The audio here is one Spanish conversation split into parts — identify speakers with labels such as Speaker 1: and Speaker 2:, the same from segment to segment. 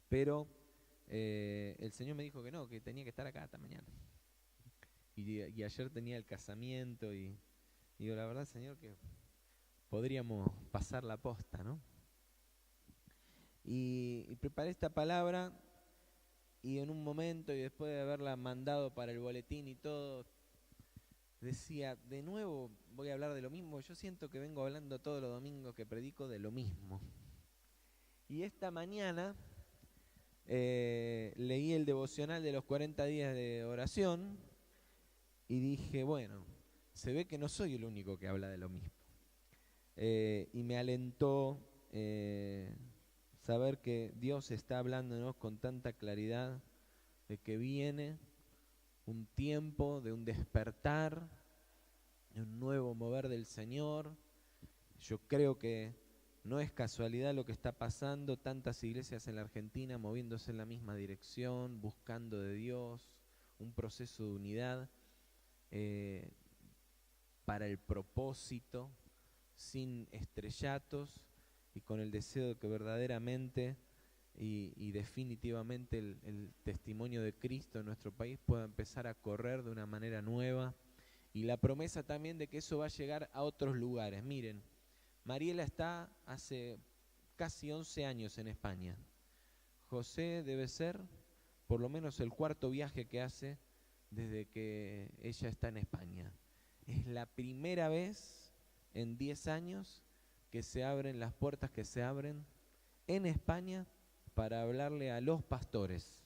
Speaker 1: pero el Señor me dijo que no, que tenía que estar acá hasta mañana. Y ayer tenía el casamiento y digo, la verdad, Señor, que podríamos pasar la posta, ¿no? Y preparé esta palabra y en un momento, y después de haberla mandado para el boletín y todo, decía, de nuevo voy a hablar de lo mismo. Yo siento que vengo hablando todos los domingos que predico de lo mismo. Y esta mañana leí el devocional de los 40 días de oración y dije, bueno, se ve que no soy el único que habla de lo mismo. Y me alentó saber que Dios está hablándonos con tanta claridad de que viene un tiempo de un despertar, de un nuevo mover del Señor. Yo creo que no es casualidad lo que está pasando, tantas iglesias en la Argentina moviéndose en la misma dirección, buscando de Dios, un proceso de unidad para el propósito, sin estrellatos y con el deseo de que verdaderamente y definitivamente el testimonio de Cristo en nuestro país pueda empezar a correr de una manera nueva, y la promesa también de que eso va a llegar a otros lugares. Miren, Mariela está hace casi 11 años en España. José debe ser por lo menos el cuarto viaje que hace desde que ella está en España. Es la primera vez en 10 años que se abren las puertas, que se abren en España para hablarle a los pastores,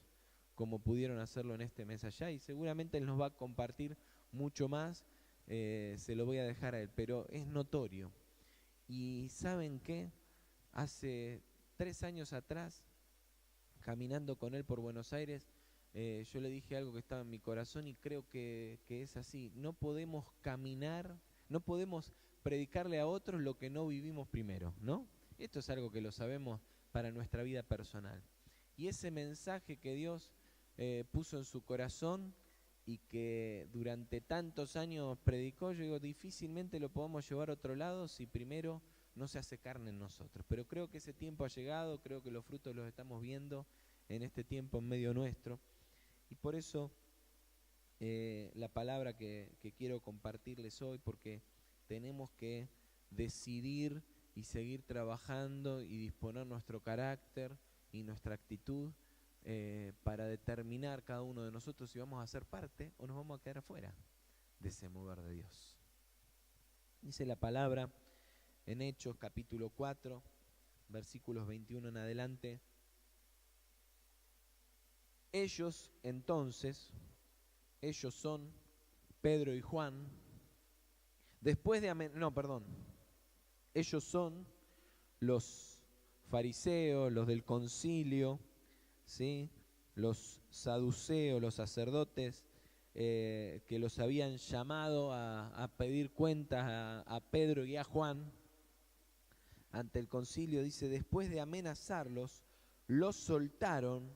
Speaker 1: como pudieron hacerlo en este mes allá, y seguramente él nos va a compartir mucho más, se lo voy a dejar a él, pero es notorio. Y ¿saben qué? Hace 3 años atrás, caminando con él por Buenos Aires, yo le dije algo que estaba en mi corazón y creo que es así. No podemos caminar, no podemos predicarle a otros lo que no vivimos primero, ¿no? Esto es algo que lo sabemos para nuestra vida personal. Y ese mensaje que Dios puso en su corazón y que durante tantos años predicó, yo digo, difícilmente lo podemos llevar a otro lado si primero no se hace carne en nosotros. Pero creo que ese tiempo ha llegado, creo que los frutos los estamos viendo en este tiempo en medio nuestro. Y por eso la palabra que quiero compartirles hoy, porque tenemos que decidir y seguir trabajando y disponer nuestro carácter y nuestra actitud para determinar cada uno de nosotros si vamos a ser parte o nos vamos a quedar afuera de ese mover de Dios. Dice la palabra en Hechos capítulo 4, versículos 21 en adelante. Ellos entonces, ellos son Pedro y Juan, ellos son los fariseos, los del concilio, ¿sí? Los saduceos, los sacerdotes que los habían llamado a pedir cuentas a Pedro y a Juan ante el concilio. Dice, después de amenazarlos, los soltaron,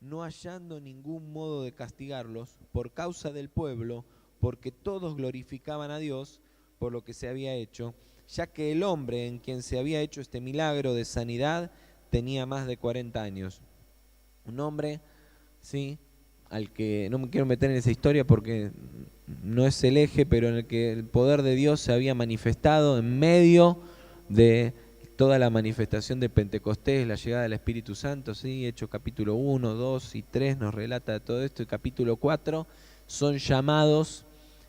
Speaker 1: no hallando ningún modo de castigarlos por causa del pueblo, porque todos glorificaban a Dios por lo que se había hecho, ya que el hombre en quien se había hecho este milagro de sanidad tenía más de 40 años. Un hombre, ¿sí?, al que no me quiero meter en esa historia porque no es el eje, pero en el que el poder de Dios se había manifestado en medio de toda la manifestación de Pentecostés, la llegada del Espíritu Santo, ¿sí? Hechos capítulo 1, 2 y 3 nos relata todo esto, y capítulo 4 son llamados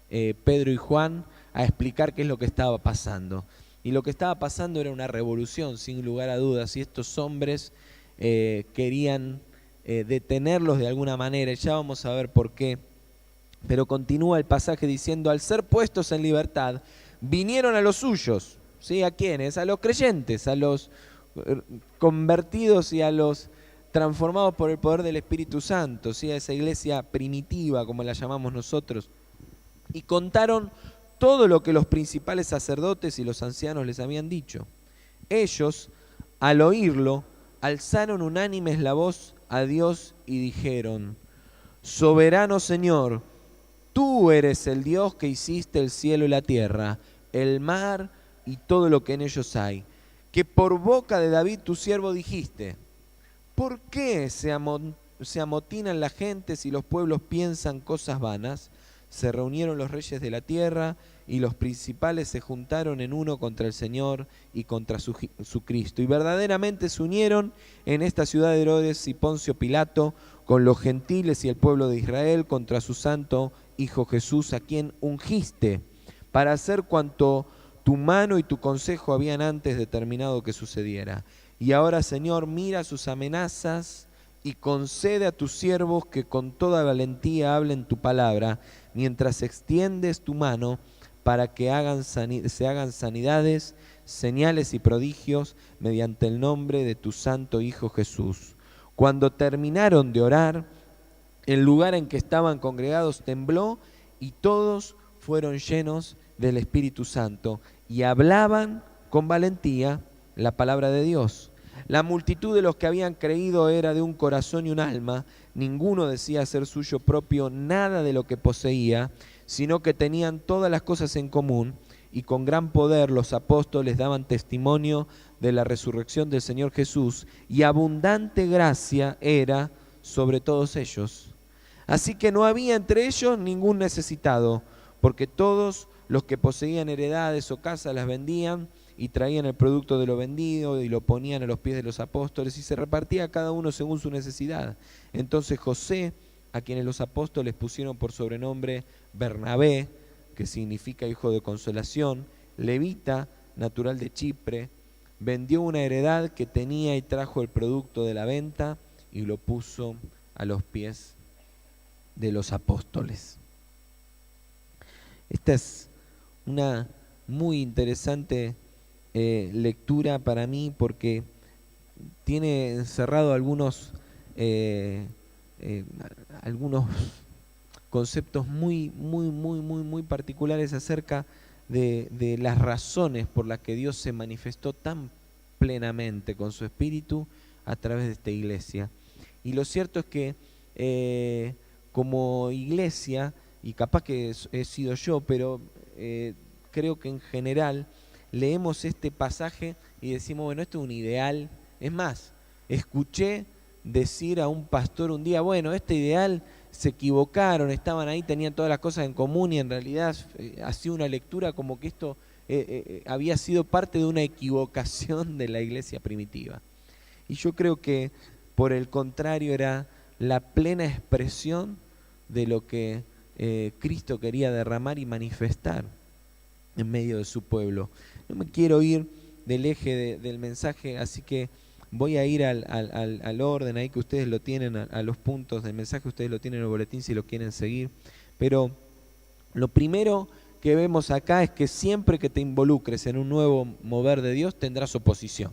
Speaker 1: Pedro y Juan a explicar qué es lo que estaba pasando. Y lo que estaba pasando era una revolución, sin lugar a dudas, y estos hombres querían detenerlos de alguna manera, y ya vamos a ver por qué. Pero continúa el pasaje diciendo, al ser puestos en libertad, vinieron a los suyos. ¿Sí? ¿A quiénes? A los creyentes, a los convertidos y a los transformados por el poder del Espíritu Santo, ¿sí? A esa iglesia primitiva, como la llamamos nosotros. Y contaron todo lo que los principales sacerdotes y los ancianos les habían dicho. Ellos, al oírlo, alzaron unánimes la voz a Dios y dijeron, soberano Señor, tú eres el Dios que hiciste el cielo y la tierra, el mar y todo lo que en ellos hay, que por boca de David tu siervo dijiste, ¿por qué se amotinan las gentes y los pueblos piensan cosas vanas? Se reunieron los reyes de la tierra y los principales se juntaron en uno contra el Señor y contra su Cristo. Y verdaderamente se unieron en esta ciudad de Herodes y Poncio Pilato con los gentiles y el pueblo de Israel contra su santo Hijo Jesús, a quien ungiste para hacer cuanto tu mano y tu consejo habían antes determinado que sucediera. Y ahora, Señor, mira sus amenazas y concede a tus siervos que con toda valentía hablen tu palabra, mientras extiendes tu mano para que se hagan sanidades, señales y prodigios mediante el nombre de tu santo Hijo Jesús. Cuando terminaron de orar, el lugar en que estaban congregados tembló y todos fueron llenos del Espíritu Santo y hablaban con valentía la palabra de Dios. La multitud de los que habían creído era de un corazón y un alma. Ninguno decía ser suyo propio nada de lo que poseía, sino que tenían todas las cosas en común, y con gran poder los apóstoles daban testimonio de la resurrección del Señor Jesús, y abundante gracia era sobre todos ellos. Así que no había entre ellos ningún necesitado, porque todos los que poseían heredades o casas las vendían y traían el producto de lo vendido y lo ponían a los pies de los apóstoles, y se repartía cada uno según su necesidad. Entonces José, a quienes los apóstoles pusieron por sobrenombre Bernabé, que significa hijo de consolación, levita, natural de Chipre, vendió una heredad que tenía y trajo el producto de la venta y lo puso a los pies de los apóstoles. Esta es una muy interesante lectura para mí, porque tiene encerrado algunos conceptos muy particulares acerca de las razones por las que Dios se manifestó tan plenamente con su Espíritu a través de esta iglesia. Y lo cierto es que como iglesia, y capaz que he sido yo, pero creo que en general leemos este pasaje y decimos, bueno, esto es un ideal. Es más, escuché decir a un pastor un día, bueno, este ideal se equivocaron, estaban ahí, tenían todas las cosas en común, y en realidad hacía una lectura como que esto había sido parte de una equivocación de la iglesia primitiva. Y yo creo que por el contrario era la plena expresión de lo que Cristo quería derramar y manifestar en medio de su pueblo. No me quiero ir del eje del mensaje, así que voy a ir al orden ahí que ustedes lo tienen, a los puntos del mensaje, ustedes lo tienen en el boletín si lo quieren seguir. Pero lo primero que vemos acá es que siempre que te involucres en un nuevo mover de Dios tendrás oposición,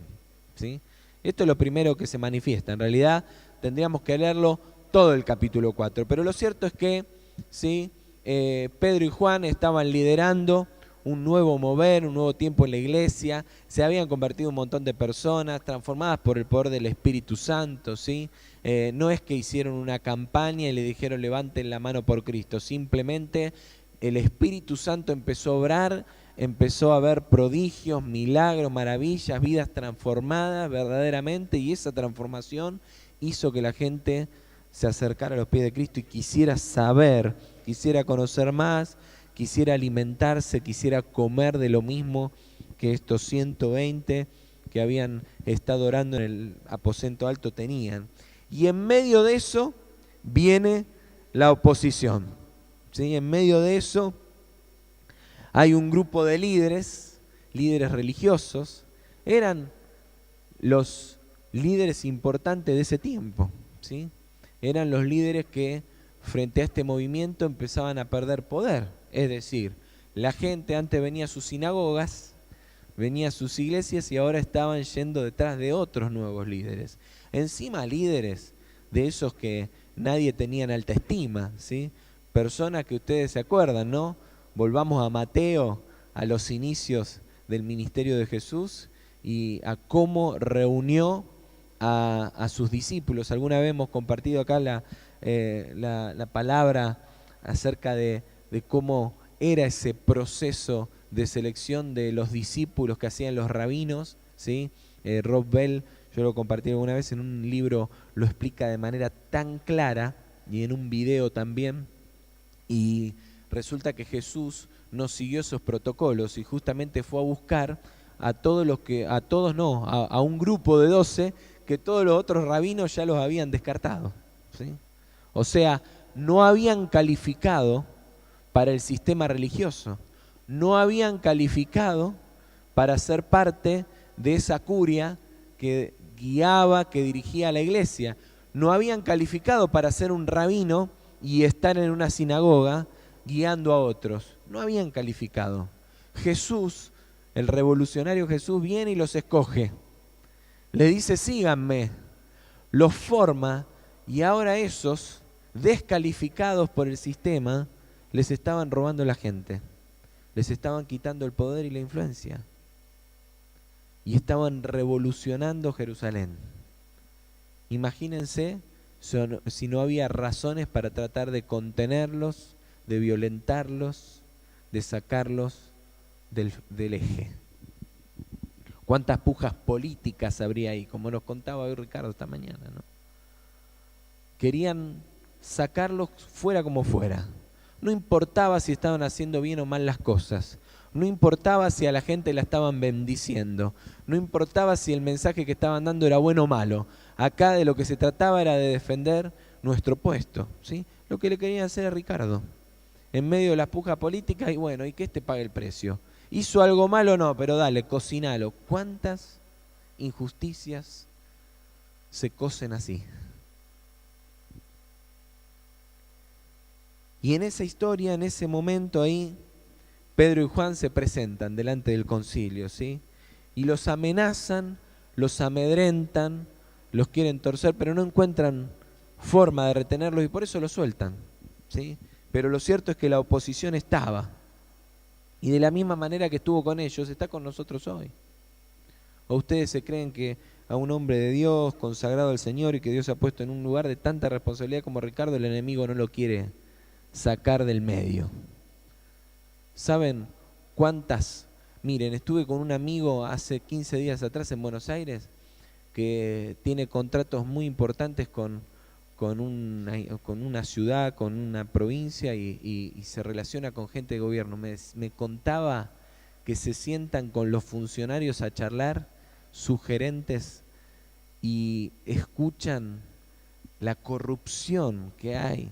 Speaker 1: ¿sí? Esto es lo primero que se manifiesta. En realidad tendríamos que leerlo todo el capítulo 4, pero lo cierto es que ¿sí? Pedro y Juan estaban liderando un nuevo mover, un nuevo tiempo en la iglesia. Se habían convertido un montón de personas transformadas por el poder del Espíritu Santo, ¿sí? No es que hicieron una campaña y le dijeron levanten la mano por Cristo, simplemente el Espíritu Santo empezó a obrar, empezó a haber prodigios, milagros, maravillas, vidas transformadas verdaderamente, y esa transformación hizo que la gente se acercara a los pies de Cristo y quisiera saber, quisiera conocer más, quisiera alimentarse, quisiera comer de lo mismo que estos 120 que habían estado orando en el aposento alto tenían. Y en medio de eso viene la oposición, ¿sí? En medio de eso hay un grupo de líderes religiosos, eran los líderes importantes de ese tiempo, ¿sí? Eran los líderes que frente a este movimiento empezaban a perder poder. Es decir, la gente antes venía a sus sinagogas, venía a sus iglesias, y ahora estaban yendo detrás de otros nuevos líderes. Encima líderes de esos que nadie tenía en alta estima, ¿sí? Personas que ustedes se acuerdan, ¿no? Volvamos a Mateo, a los inicios del ministerio de Jesús y a cómo reunió a sus discípulos. Alguna vez hemos compartido acá la palabra acerca de cómo era ese proceso de selección de los discípulos que hacían los rabinos, ¿sí? Rob Bell, yo lo compartí alguna vez en un libro, lo explica de manera tan clara y en un video también. Y resulta que Jesús no siguió esos protocolos y justamente fue a buscar a todos los que, a todos no, a un grupo de 12 que todos los otros rabinos ya los habían descartado, ¿sí? O sea, no habían calificado para el sistema religioso, no habían calificado para ser parte de esa curia que guiaba, que dirigía la iglesia, no habían calificado para ser un rabino y estar en una sinagoga guiando a otros, no habían calificado. Jesús, el revolucionario Jesús, viene y los escoge, le dice síganme, los forma y ahora esos, descalificados por el sistema, les estaban robando la gente, les estaban quitando el poder y la influencia y estaban revolucionando Jerusalén. Imagínense si no había razones para tratar de contenerlos, de violentarlos, de sacarlos del eje. ¿Cuántas pujas políticas habría ahí? Como nos contaba hoy Ricardo esta mañana, ¿no? Querían sacarlos fuera como fuera. No importaba si estaban haciendo bien o mal las cosas. No importaba si a la gente la estaban bendiciendo. No importaba si el mensaje que estaban dando era bueno o malo. Acá de lo que se trataba era de defender nuestro puesto, ¿sí? Lo que le querían hacer a Ricardo. En medio de la puja política, y bueno, ¿y que este pague el precio? ¿Hizo algo malo o no? Pero dale, cocinalo. ¿Cuántas injusticias se cocen así? Y en esa historia, en ese momento ahí, Pedro y Juan se presentan delante del concilio, ¿sí? Y los amenazan, los amedrentan, los quieren torcer, pero no encuentran forma de retenerlos y por eso los sueltan, ¿sí? Pero lo cierto es que la oposición estaba. Y de la misma manera que estuvo con ellos, está con nosotros hoy. ¿O ustedes se creen que a un hombre de Dios, consagrado al Señor y que Dios ha puesto en un lugar de tanta responsabilidad como Ricardo, el enemigo no lo quiere sacar del medio? ¿Saben cuántas? Miren, estuve con un amigo hace 15 días atrás en Buenos Aires que tiene contratos muy importantes con una ciudad, con una provincia y se relaciona con gente de gobierno. Me contaba que se sientan con los funcionarios a charlar, sugerentes, y escuchan la corrupción que hay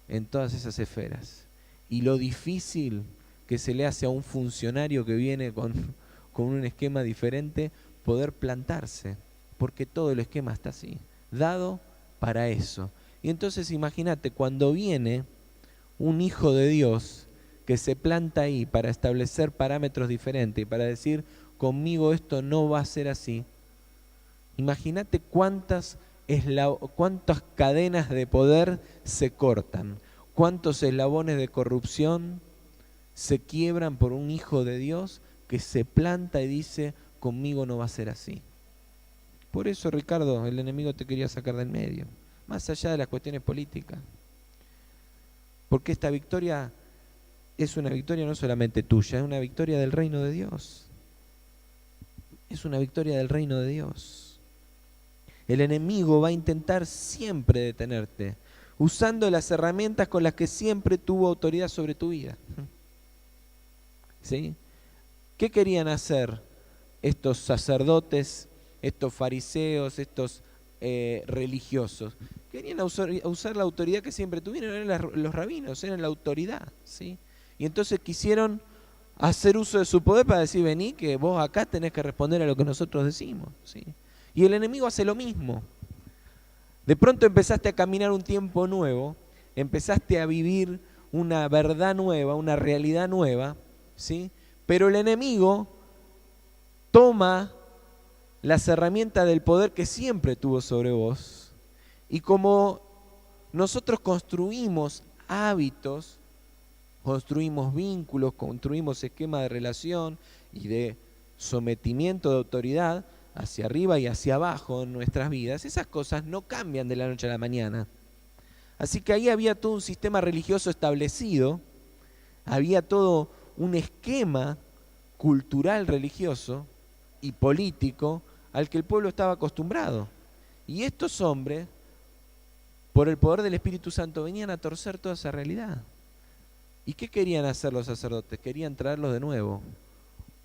Speaker 1: en todas esas esferas y lo difícil que se le hace a un funcionario que viene con un esquema diferente poder plantarse, porque todo el esquema está así, dado para eso. Y entonces imagínate, cuando viene un hijo de Dios que se planta ahí para establecer parámetros diferentes y para decir, conmigo esto no va a ser así, imagínate cuántas cadenas de poder se cortan, cuántos eslabones de corrupción se quiebran por un hijo de Dios que se planta y dice, conmigo no va a ser así. Por eso, Ricardo, el enemigo te quería sacar del medio, más allá de las cuestiones políticas. Porque esta victoria es una victoria no solamente tuya, es una victoria del reino de Dios. Es una victoria del reino de Dios. El enemigo va a intentar siempre detenerte, usando las herramientas con las que siempre tuvo autoridad sobre tu vida. ¿Sí? ¿Qué querían hacer estos sacerdotes, estos fariseos, estos religiosos? Querían usar la autoridad que siempre tuvieron, eran los rabinos, eran la autoridad, ¿sí? Y entonces quisieron hacer uso de su poder para decir, vení, que vos acá tenés que responder a lo que nosotros decimos, ¿sí? Y el enemigo hace lo mismo. De pronto empezaste a caminar un tiempo nuevo, empezaste a vivir una verdad nueva, una realidad nueva, ¿sí? Pero el enemigo toma las herramientas del poder que siempre tuvo sobre vos, y como nosotros construimos hábitos, construimos vínculos, construimos esquemas de relación y de sometimiento de autoridad hacia arriba y hacia abajo en nuestras vidas, esas cosas no cambian de la noche a la mañana. Así que ahí había todo un sistema religioso establecido, había todo un esquema cultural religioso y político al que el pueblo estaba acostumbrado. Y estos hombres, por el poder del Espíritu Santo, venían a torcer toda esa realidad. ¿Y qué querían hacer los sacerdotes? Querían traerlos de nuevo,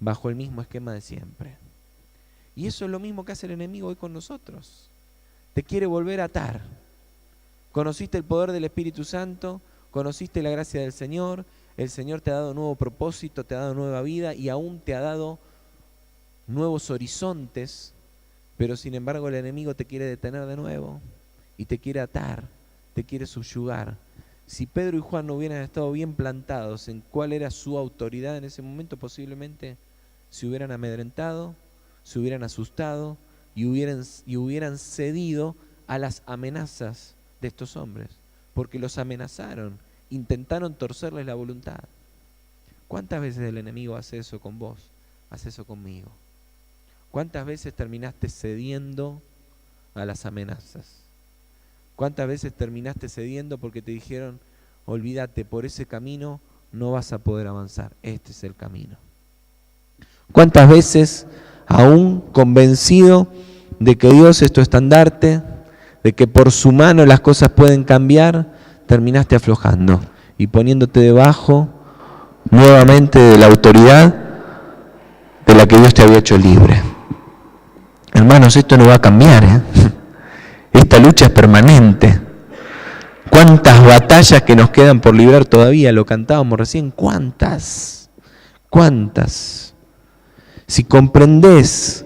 Speaker 1: bajo el mismo esquema de siempre. Y eso es lo mismo que hace el enemigo hoy con nosotros. Te quiere volver a atar. Conociste el poder del Espíritu Santo, conociste la gracia del Señor, el Señor te ha dado nuevo propósito, te ha dado nueva vida y aún te ha dado nuevos horizontes, pero sin embargo el enemigo te quiere detener de nuevo y te quiere atar, te quiere subyugar. Si Pedro y Juan no hubieran estado bien plantados en cuál era su autoridad en ese momento, posiblemente se hubieran amedrentado, se hubieran asustado y hubieran cedido a las amenazas de estos hombres, porque los amenazaron, intentaron torcerles la voluntad. ¿Cuántas veces el enemigo hace eso con vos? Hace eso conmigo. ¿Cuántas veces terminaste cediendo a las amenazas? ¿Cuántas veces terminaste cediendo porque te dijeron, olvídate, por ese camino no vas a poder avanzar, este es el camino? ¿Cuántas veces, aún convencido de que Dios es tu estandarte, de que por su mano las cosas pueden cambiar, terminaste aflojando y poniéndote debajo nuevamente de la autoridad de la que Dios te había hecho libre? Hermanos, esto no va a cambiar, ¿eh? Esta lucha es permanente. ¿Cuántas batallas que nos quedan por librar todavía? Lo cantábamos recién. ¿Cuántas? ¿Cuántas? Si comprendés,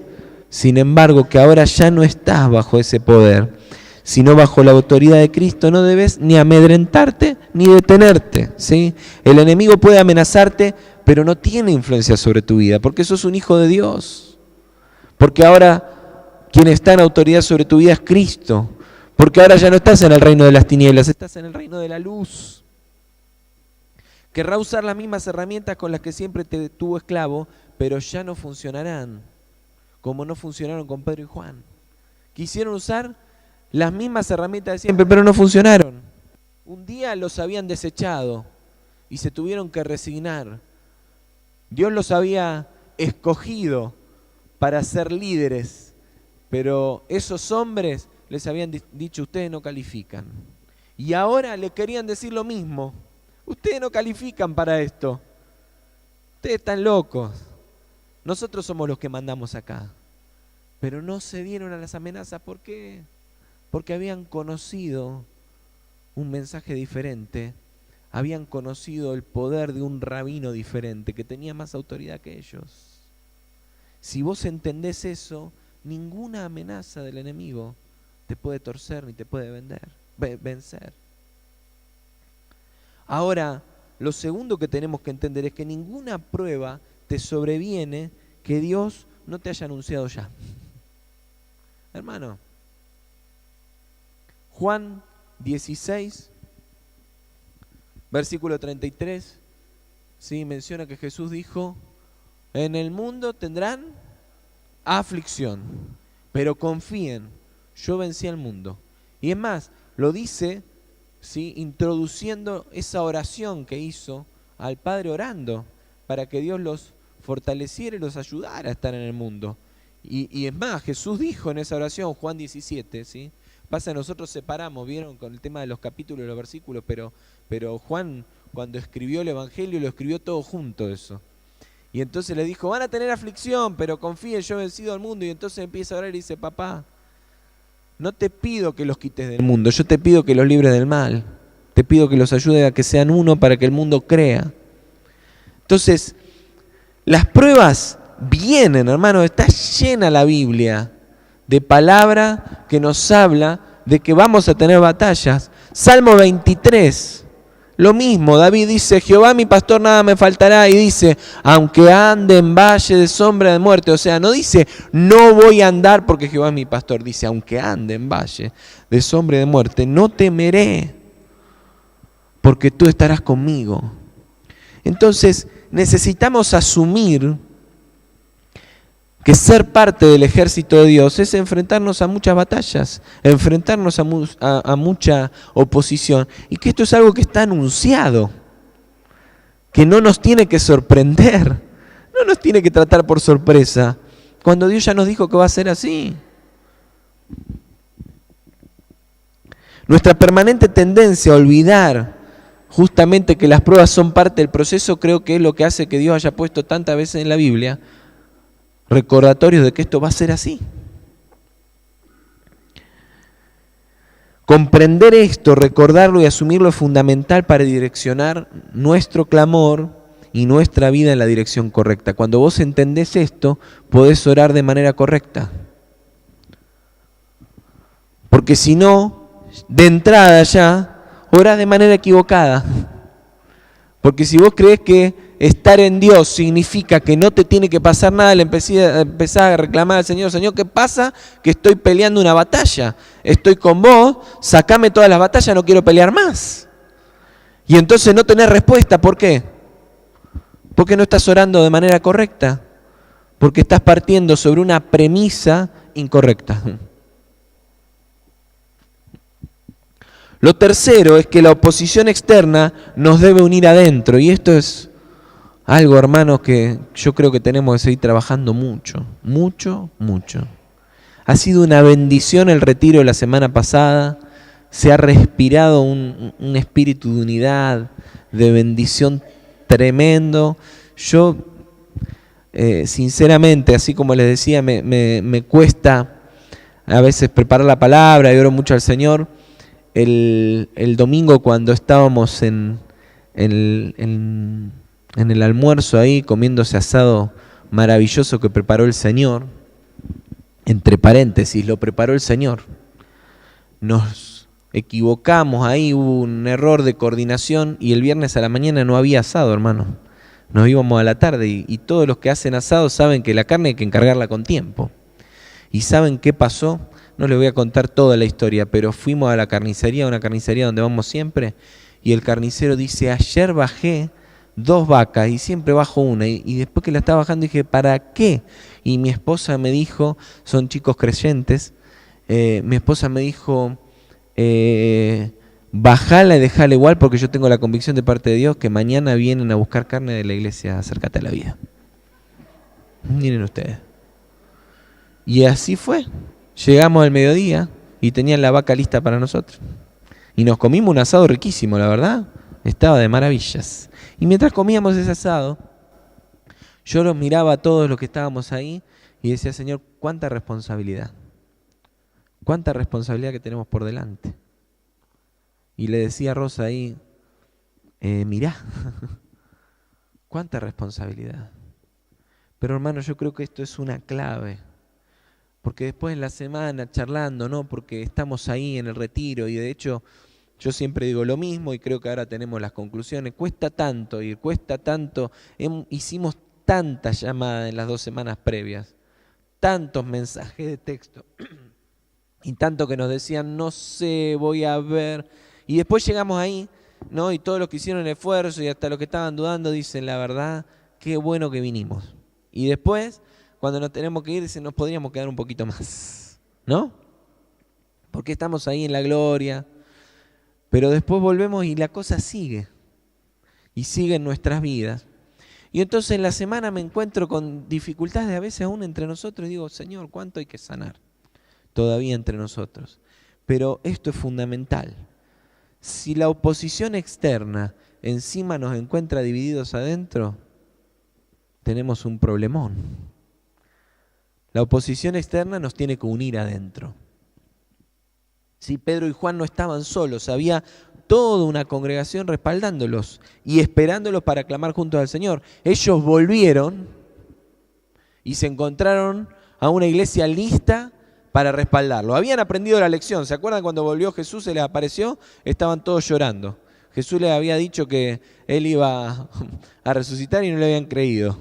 Speaker 1: sin embargo, que ahora ya no estás bajo ese poder, sino bajo la autoridad de Cristo, no debes ni amedrentarte ni detenerte, ¿sí? El enemigo puede amenazarte, pero no tiene influencia sobre tu vida, porque sos un hijo de Dios. Porque ahora quien está en autoridad sobre tu vida es Cristo. Porque ahora ya no estás en el reino de las tinieblas, estás en el reino de la luz. Querrá usar las mismas herramientas con las que siempre te tuvo esclavo, pero ya no funcionarán como no funcionaron con Pedro y Juan. Quisieron usar las mismas herramientas de siempre, pero no funcionaron. Un día los habían desechado y se tuvieron que resignar. Dios los había escogido para ser líderes, pero esos hombres les habían dicho, ustedes no califican. Y ahora le querían decir lo mismo. Ustedes no califican para esto. Ustedes están locos. Nosotros somos los que mandamos acá. Pero no cedieron a las amenazas. ¿Por qué? Porque habían conocido un mensaje diferente. Habían conocido el poder de un rabino diferente que tenía más autoridad que ellos. Si vos entendés eso, ninguna amenaza del enemigo te puede torcer ni te puede vencer. Ahora, lo segundo que tenemos que entender es que ninguna prueba te sobreviene que Dios no te haya anunciado ya. Hermano, Juan 16, versículo 33, ¿sí? Menciona que Jesús dijo, en el mundo tendrán aflicción, pero confíen, yo vencí al mundo. Y es más, lo dice, ¿sí?, introduciendo esa oración que hizo al Padre orando para que Dios los fortaleciera y los ayudara a estar en el mundo. Y es más, Jesús dijo en esa oración, Juan 17, ¿sí? Pasa, nosotros separamos, vieron, con el tema de los capítulos y los versículos, pero Juan, cuando escribió el Evangelio, lo escribió todo junto eso. Y entonces le dijo, van a tener aflicción, pero confíen, yo he vencido al mundo. Y entonces empieza a orar y dice, papá, no te pido que los quites del mundo, yo te pido que los libres del mal. Te pido que los ayudes a que sean uno para que el mundo crea. Entonces, las pruebas vienen, hermano, está llena la Biblia de palabra que nos habla de que vamos a tener batallas. Salmo 23, lo mismo, David dice, Jehová mi pastor, nada me faltará, y dice, aunque ande en valle de sombra de muerte, o sea, no dice, no voy a andar porque Jehová es mi pastor, dice, aunque ande en valle de sombra de muerte, no temeré, porque tú estarás conmigo. Entonces, necesitamos asumir que ser parte del ejército de Dios es enfrentarnos a muchas batallas, enfrentarnos a mucha oposición, y que esto es algo que está anunciado, que no nos tiene que sorprender, no nos tiene que tratar por sorpresa. cuando Dios ya nos dijo que va a ser así? Nuestra permanente tendencia a olvidar justamente que las pruebas son parte del proceso, creo que es lo que hace que Dios haya puesto tantas veces en la Biblia recordatorios de que esto va a ser así. Comprender esto, recordarlo y asumirlo es fundamental para direccionar nuestro clamor y nuestra vida en la dirección correcta. Cuando vos entendés esto, podés orar de manera correcta. Porque si no, de entrada ya, orás de manera equivocada. Porque si vos creés que estar en Dios significa que no te tiene que pasar nada, le empezás a reclamar al Señor, Señor, ¿qué pasa? Que estoy peleando una batalla, estoy con vos, sacame todas las batallas, no quiero pelear más. Y entonces no tenés respuesta, ¿por qué? Porque no estás orando de manera correcta, porque estás partiendo sobre una premisa incorrecta. Lo tercero es que la oposición externa nos debe unir adentro, y esto es algo, hermanos, que yo creo que tenemos que seguir trabajando mucho, mucho, mucho. Ha sido una bendición el retiro de la semana pasada, se ha respirado un espíritu de unidad, de bendición tremendo. Yo, sinceramente, así como les decía, me cuesta a veces preparar la palabra y oro mucho al Señor. El domingo cuando estábamos en el almuerzo ahí, comiéndose asado maravilloso que preparó el Señor, entre paréntesis, lo preparó el Señor, nos equivocamos ahí, hubo un error de coordinación y el viernes a la mañana no había asado, hermano. Nos íbamos a la tarde y todos los que hacen asado saben que la carne hay que encargarla con tiempo. ¿Y saben qué pasó? No les voy a contar toda la historia, pero fuimos a la carnicería, una carnicería donde vamos siempre, y el carnicero dice, ayer bajé 2 vacas y siempre bajo una, y después que la estaba bajando dije, ¿para qué? Y mi esposa me dijo, son chicos creyentes, mi esposa me dijo, bajala y dejala igual porque yo tengo la convicción de parte de Dios que mañana vienen a buscar carne de la iglesia, acércate a la vida. Miren ustedes. Y así fue. Llegamos al mediodía y tenían la vaca lista para nosotros. Y nos comimos un asado riquísimo, la verdad. Estaba de maravillas. Y mientras comíamos ese asado, yo los miraba a todos los que estábamos ahí y decía, Señor, cuánta responsabilidad. Cuánta responsabilidad que tenemos por delante. Y le decía a Rosa ahí, mirá, cuánta responsabilidad. Pero hermano, yo creo que esto es una clave. Porque después en la semana charlando, ¿no? Porque estamos ahí en el retiro y de hecho yo siempre digo lo mismo y creo que ahora tenemos las conclusiones. Cuesta tanto ir, cuesta tanto. Hicimos tantas llamadas en las 2 semanas previas, tantos mensajes de texto y tanto que nos decían, no sé, voy a ver. Y después llegamos ahí, ¿no? Y todos los que hicieron el esfuerzo y hasta los que estaban dudando dicen, la verdad, qué bueno que vinimos. Y después, cuando nos tenemos que ir, dicen, nos podríamos quedar un poquito más, ¿no? Porque estamos ahí en la gloria. Pero después volvemos y la cosa sigue. Y sigue en nuestras vidas. Y entonces en la semana me encuentro con dificultades a veces aún entre nosotros y digo, Señor, ¿cuánto hay que sanar todavía entre nosotros? Pero esto es fundamental. Si la oposición externa encima nos encuentra divididos adentro, tenemos un problemón. La oposición externa nos tiene que unir adentro. Si Pedro y Juan no estaban solos, había toda una congregación respaldándolos y esperándolos para clamar juntos al Señor. Ellos volvieron y se encontraron a una iglesia lista para respaldarlo. Habían aprendido la lección. ¿Se acuerdan cuando volvió Jesús, se les apareció? Estaban todos llorando. Jesús les había dicho que Él iba a resucitar y no le habían creído,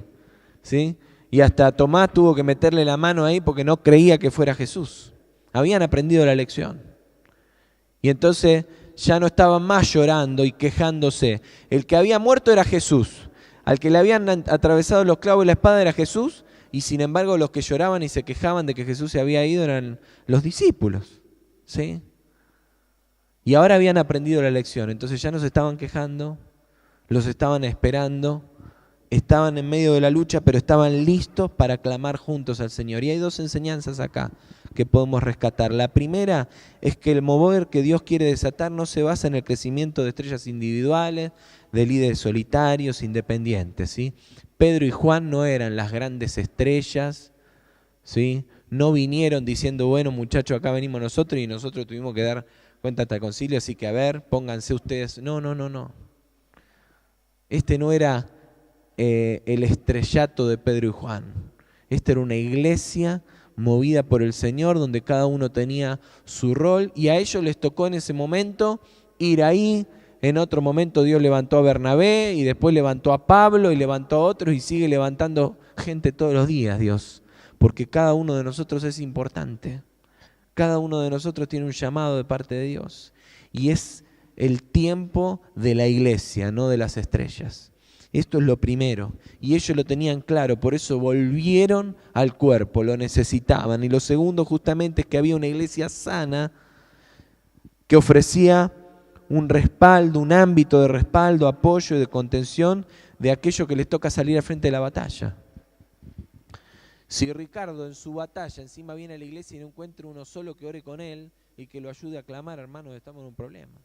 Speaker 1: ¿sí? Y hasta Tomás tuvo que meterle la mano ahí porque no creía que fuera Jesús. Habían aprendido la lección. Y entonces ya no estaban más llorando y quejándose. El que había muerto era Jesús. Al que le habían atravesado los clavos y la espada era Jesús. Y sin embargo los que lloraban y se quejaban de que Jesús se había ido eran los discípulos, ¿sí? Y ahora habían aprendido la lección. Entonces ya no se estaban quejando, los estaban esperando estaban en medio de la lucha, pero estaban listos para clamar juntos al Señor. Y hay dos enseñanzas acá que podemos rescatar. La primera es que el mover que Dios quiere desatar no se basa en el crecimiento de estrellas individuales, de líderes solitarios, independientes, ¿sí? Pedro y Juan no eran las grandes estrellas, ¿sí? No vinieron diciendo, bueno, muchachos, acá venimos nosotros y nosotros tuvimos que dar cuenta hasta el concilio, así que a ver, pónganse ustedes. No. Este no era el estrellato de Pedro y Juan. Esta era una iglesia movida por el Señor, donde cada uno tenía su rol, y a ellos les tocó en ese momento ir ahí. En otro momento Dios levantó a Bernabé, y después levantó a Pablo, y levantó a otros, y sigue levantando gente todos los días, Dios. Porque cada uno de nosotros es importante. Cada uno de nosotros tiene un llamado de parte de Dios. Y es el tiempo de la iglesia, no de las estrellas. Esto es lo primero. Y ellos lo tenían claro, por eso volvieron al cuerpo, lo necesitaban. Y lo segundo justamente es que había una iglesia sana que ofrecía un respaldo, un ámbito de respaldo, apoyo y de contención de aquello que les toca salir al frente de la batalla. Si Ricardo en su batalla encima viene a la iglesia y no encuentra uno solo que ore con él y que lo ayude a clamar, hermanos, estamos en un problema.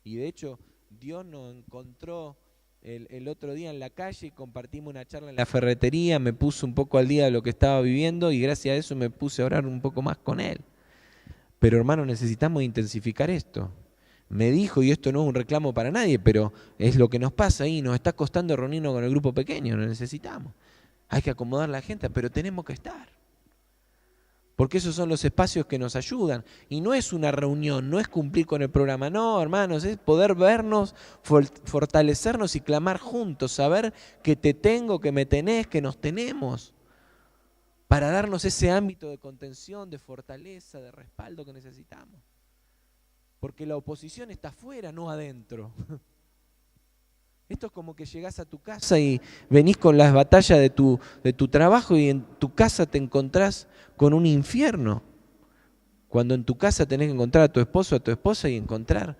Speaker 1: Y de hecho, Dios nos encontró el otro día en la calle y compartimos una charla en la ferretería, me puse un poco al día de lo que estaba viviendo y gracias a eso me puse a orar un poco más con él. Pero hermanos, necesitamos intensificar esto. Me dijo, y esto no es un reclamo para nadie, pero es lo que nos pasa ahí, nos está costando reunirnos con el grupo pequeño, lo necesitamos. Hay que acomodar la agenda, pero tenemos que estar. Porque esos son los espacios que nos ayudan. Y no es una reunión, no es cumplir con el programa. No, hermanos, es poder vernos, fortalecernos y clamar juntos. Saber que te tengo, que me tenés, que nos tenemos. Para darnos ese ámbito de contención, de fortaleza, de respaldo que necesitamos. Porque la oposición está afuera, no adentro. Esto es como que llegás a tu casa y venís con las batallas de tu trabajo y en tu casa te encontrás con un infierno. Cuando en tu casa tenés que encontrar a tu esposo, a tu esposa y encontrar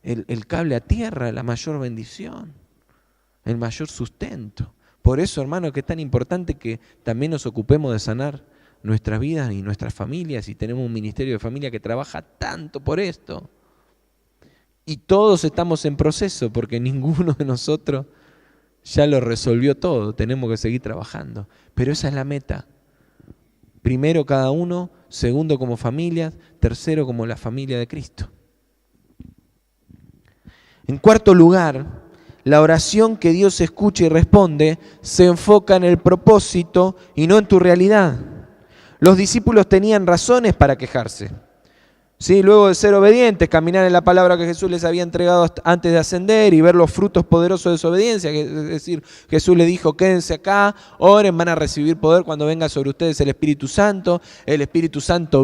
Speaker 1: el cable a tierra, la mayor bendición, el mayor sustento. Por eso, hermano, que es tan importante que también nos ocupemos de sanar nuestras vidas y nuestras familias, y tenemos un ministerio de familia que trabaja tanto por esto. Y todos estamos en proceso porque ninguno de nosotros ya lo resolvió todo. Tenemos que seguir trabajando. Pero esa es la meta. Primero cada uno, segundo como familia, tercero como la familia de Cristo. En cuarto lugar, la oración que Dios escucha y responde se enfoca en el propósito y no en tu realidad. Los discípulos tenían razones para quejarse. Sí, luego de ser obedientes, caminar en la palabra que Jesús les había entregado antes de ascender y ver los frutos poderosos de su obediencia, es decir, Jesús les dijo, quédense acá, oren, van a recibir poder cuando venga sobre ustedes el Espíritu Santo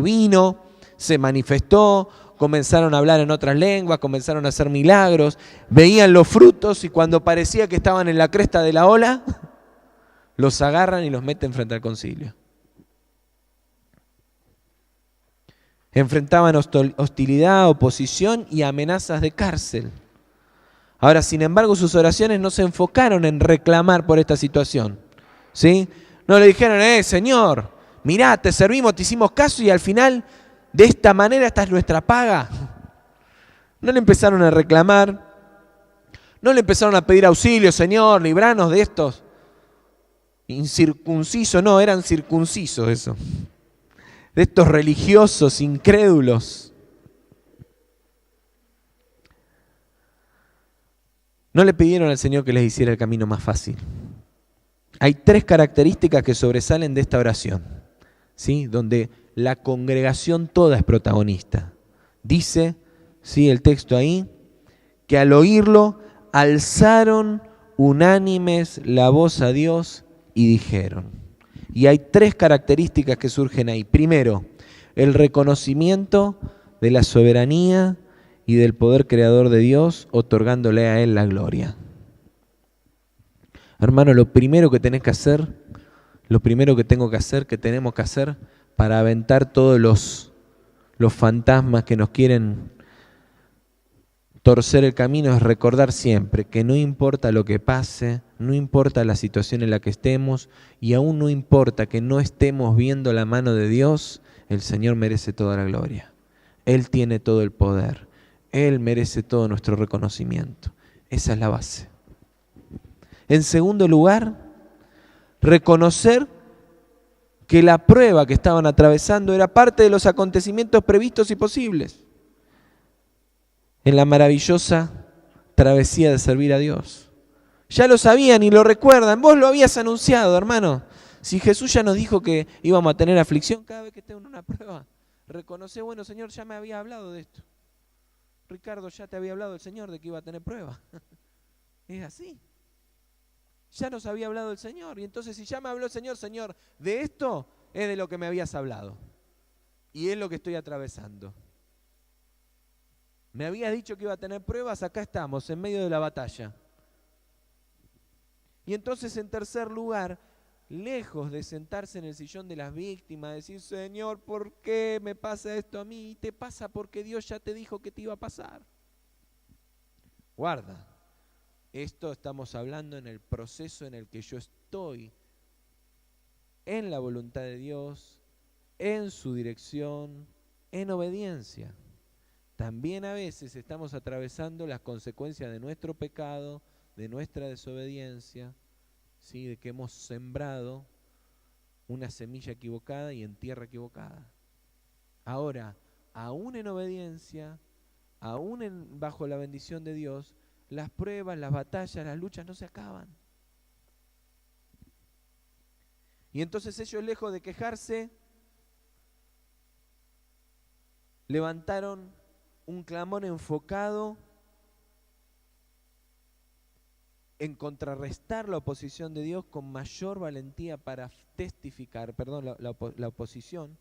Speaker 1: vino, se manifestó, comenzaron a hablar en otras lenguas, comenzaron a hacer milagros, veían los frutos y cuando parecía que estaban en la cresta de la ola, los agarran y los meten frente al concilio. Enfrentaban hostilidad, oposición y amenazas de cárcel. Ahora, sin embargo, sus oraciones no se enfocaron en reclamar por esta situación, ¿sí? No le dijeron, Señor, mirá, te servimos, te hicimos caso y al final, de esta manera, esta es nuestra paga. No le empezaron a reclamar, no le empezaron a pedir auxilio, Señor, libranos de estos incircuncisos, no, eran circuncisos eso. De estos religiosos incrédulos. No le pidieron al Señor que les hiciera el camino más fácil. Hay tres características que sobresalen de esta oración, ¿sí? Donde la congregación toda es protagonista. Dice, ¿sí? El texto ahí, que al oírlo alzaron unánimes la voz a Dios y dijeron. Y hay tres características que surgen ahí. Primero, el reconocimiento de la soberanía y del poder creador de Dios, otorgándole a Él la gloria. Hermano, lo primero que tenés que hacer, lo primero que tengo que hacer, que tenemos que hacer para aventar todos los fantasmas que nos quieren torcer el camino es recordar siempre que no importa lo que pase, no importa la situación en la que estemos y aún no importa que no estemos viendo la mano de Dios, el Señor merece toda la gloria. Él tiene todo el poder. Él merece todo nuestro reconocimiento. Esa es la base. En segundo lugar, reconocer que la prueba que estaban atravesando era parte de los acontecimientos previstos y posibles en la maravillosa travesía de servir a Dios. Ya lo sabían y lo recuerdan. Vos lo habías anunciado, hermano. Si Jesús ya nos dijo que íbamos a tener aflicción cada vez que esté en una prueba, reconoce, bueno, Señor, ya me había hablado de esto. Ricardo, ya te había hablado el Señor de que iba a tener prueba. Es así. Ya nos había hablado el Señor. Y entonces si ya me habló el Señor, Señor, de esto es de lo que me habías hablado. Y es lo que estoy atravesando. Me habías dicho que iba a tener pruebas, acá estamos, en medio de la batalla. Y entonces, en tercer lugar, lejos de sentarse en el sillón de las víctimas, decir, Señor, ¿por qué me pasa esto a mí? Y te pasa porque Dios ya te dijo que te iba a pasar. Guarda, esto estamos hablando en el proceso en el que yo estoy, en la voluntad de Dios, en su dirección, en obediencia. También a veces estamos atravesando las consecuencias de nuestro pecado, de nuestra desobediencia, ¿sí? De que hemos sembrado una semilla equivocada y en tierra equivocada. Ahora, aún en obediencia, aún bajo la bendición de Dios, las pruebas, las batallas, las luchas no se acaban. Y entonces ellos, lejos de quejarse, levantaron un clamor enfocado en contrarrestar la oposición de Dios con mayor valentía para testificar, la oposición,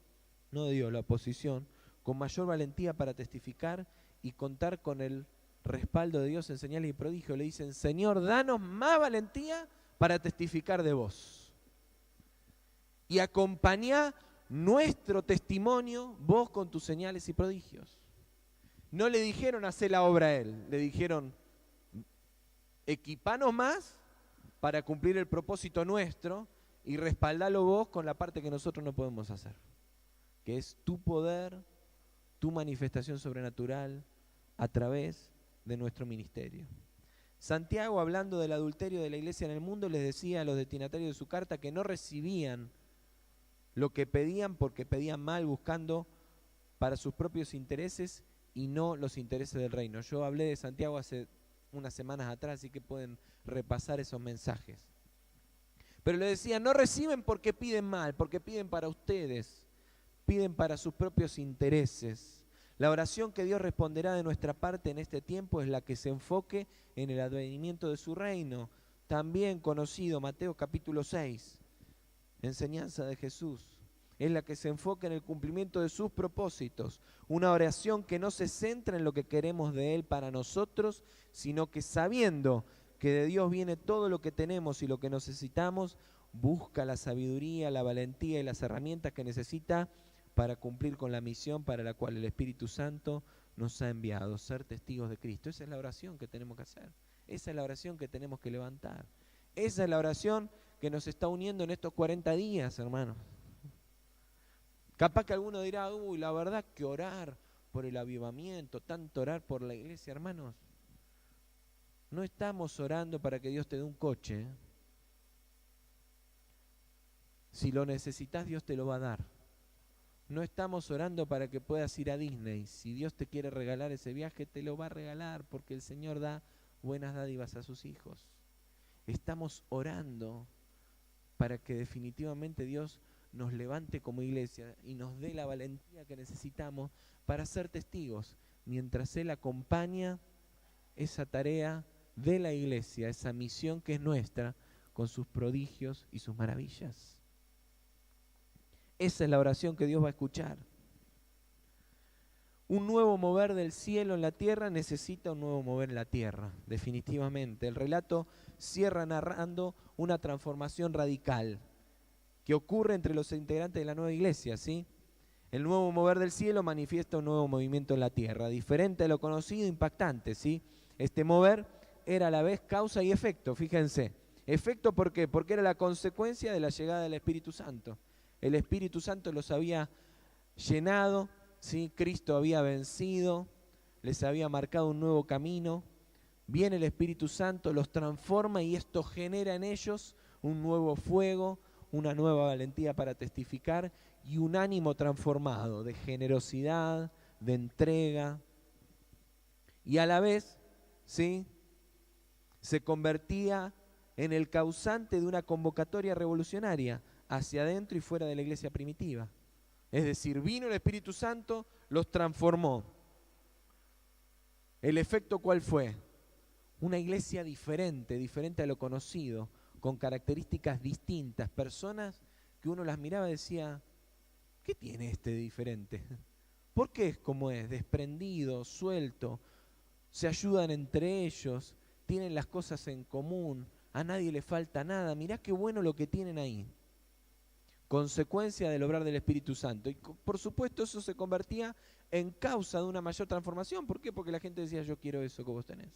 Speaker 1: no de Dios, la oposición, con mayor valentía para testificar y contar con el respaldo de Dios en señales y prodigios. Le dicen, Señor, danos más valentía para testificar de vos. Y acompañá nuestro testimonio, vos con tus señales y prodigios. No le dijeron hacer la obra a él, le dijeron equipanos más para cumplir el propósito nuestro y respaldalo vos con la parte que nosotros no podemos hacer, que es tu poder, tu manifestación sobrenatural a través de nuestro ministerio. Santiago, hablando del adulterio de la iglesia en el mundo, les decía a los destinatarios de su carta que no recibían lo que pedían porque pedían mal, buscando para sus propios intereses y no los intereses del reino. Yo hablé de Santiago hace unas semanas atrás, así que pueden repasar esos mensajes. Pero le decía, no reciben porque piden mal, porque piden para ustedes, piden para sus propios intereses. La oración que Dios responderá de nuestra parte en este tiempo es la que se enfoque en el advenimiento de su reino, también conocido, Mateo capítulo 6, enseñanza de Jesús. Es la que se enfoca en el cumplimiento de sus propósitos. Una oración que no se centra en lo que queremos de Él para nosotros, sino que sabiendo que de Dios viene todo lo que tenemos y lo que necesitamos, busca la sabiduría, la valentía y las herramientas que necesita para cumplir con la misión para la cual el Espíritu Santo nos ha enviado, ser testigos de Cristo. Esa es la oración que tenemos que hacer. Esa es la oración que tenemos que levantar. Esa es la oración que nos está uniendo en estos 40 días, hermanos. Capaz que alguno dirá, uy, la verdad que orar por el avivamiento, tanto orar por la iglesia, hermanos. No estamos orando para que Dios te dé un coche. Si lo necesitas, Dios te lo va a dar. No estamos orando para que puedas ir a Disney. Si Dios te quiere regalar ese viaje, te lo va a regalar, porque el Señor da buenas dádivas a sus hijos. Estamos orando para que definitivamente Dios nos levante como iglesia y nos dé la valentía que necesitamos para ser testigos, mientras Él acompaña esa tarea de la iglesia, esa misión que es nuestra, con sus prodigios y sus maravillas. Esa es la oración que Dios va a escuchar. Un nuevo mover del cielo en la tierra necesita un nuevo mover en la tierra, definitivamente. El relato cierra narrando una transformación radical que ocurre entre los integrantes de la nueva iglesia, ¿sí? El nuevo mover del cielo manifiesta un nuevo movimiento en la tierra, diferente a lo conocido, impactante, ¿sí? Este mover era a la vez causa y efecto, fíjense. Efecto, ¿por qué? Porque era la consecuencia de la llegada del Espíritu Santo. El Espíritu Santo los había llenado, ¿sí? Cristo había vencido, les había marcado un nuevo camino. Viene el Espíritu Santo, los transforma y esto genera en ellos un nuevo fuego, una nueva valentía para testificar y un ánimo transformado de generosidad, de entrega. Y a la vez, ¿sí?, se convertía en el causante de una convocatoria revolucionaria hacia adentro y fuera de la iglesia primitiva. Es decir, vino el Espíritu Santo, los transformó. ¿El efecto cuál fue? Una iglesia diferente, diferente a lo conocido, con características distintas, personas que uno las miraba y decía, ¿qué tiene este de diferente? ¿Por qué es como es? Desprendido, suelto, se ayudan entre ellos, tienen las cosas en común, a nadie le falta nada, mirá qué bueno lo que tienen ahí. Consecuencia del obrar del Espíritu Santo. Y por supuesto eso se convertía en causa de una mayor transformación. ¿Por qué? Porque la gente decía, yo quiero eso que vos tenés.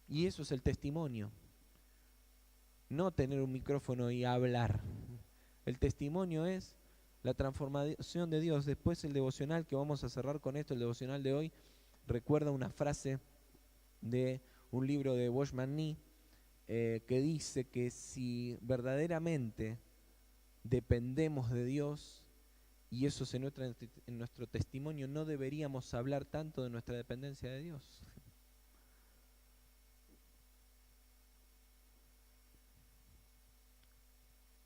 Speaker 1: Y eso es el testimonio. No tener un micrófono y hablar. El testimonio es la transformación de Dios. Después el devocional, que vamos a cerrar con esto, el devocional de hoy, recuerda una frase de un libro de Watchman Nee, que dice que si verdaderamente dependemos de Dios, y eso se nota en nuestro testimonio, no deberíamos hablar tanto de nuestra dependencia de Dios.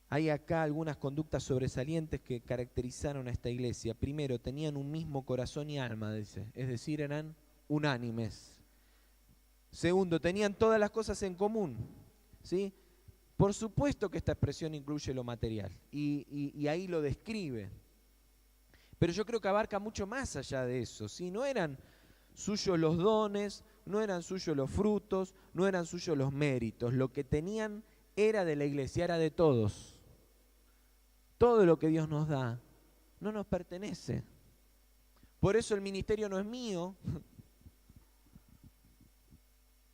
Speaker 1: Hay acá algunas conductas sobresalientes que caracterizaron a esta iglesia. Primero, tenían un mismo corazón y alma, dice, es decir, eran unánimes. Segundo, tenían todas las cosas en común, ¿sí? Por supuesto que esta expresión incluye lo material y ahí lo describe. Pero yo creo que abarca mucho más allá de eso, ¿sí? No eran suyos los dones, no eran suyos los frutos, no eran suyos los méritos. Lo que tenían era de la iglesia, era de todos. Todo lo que Dios nos da no nos pertenece. Por eso el ministerio no es mío.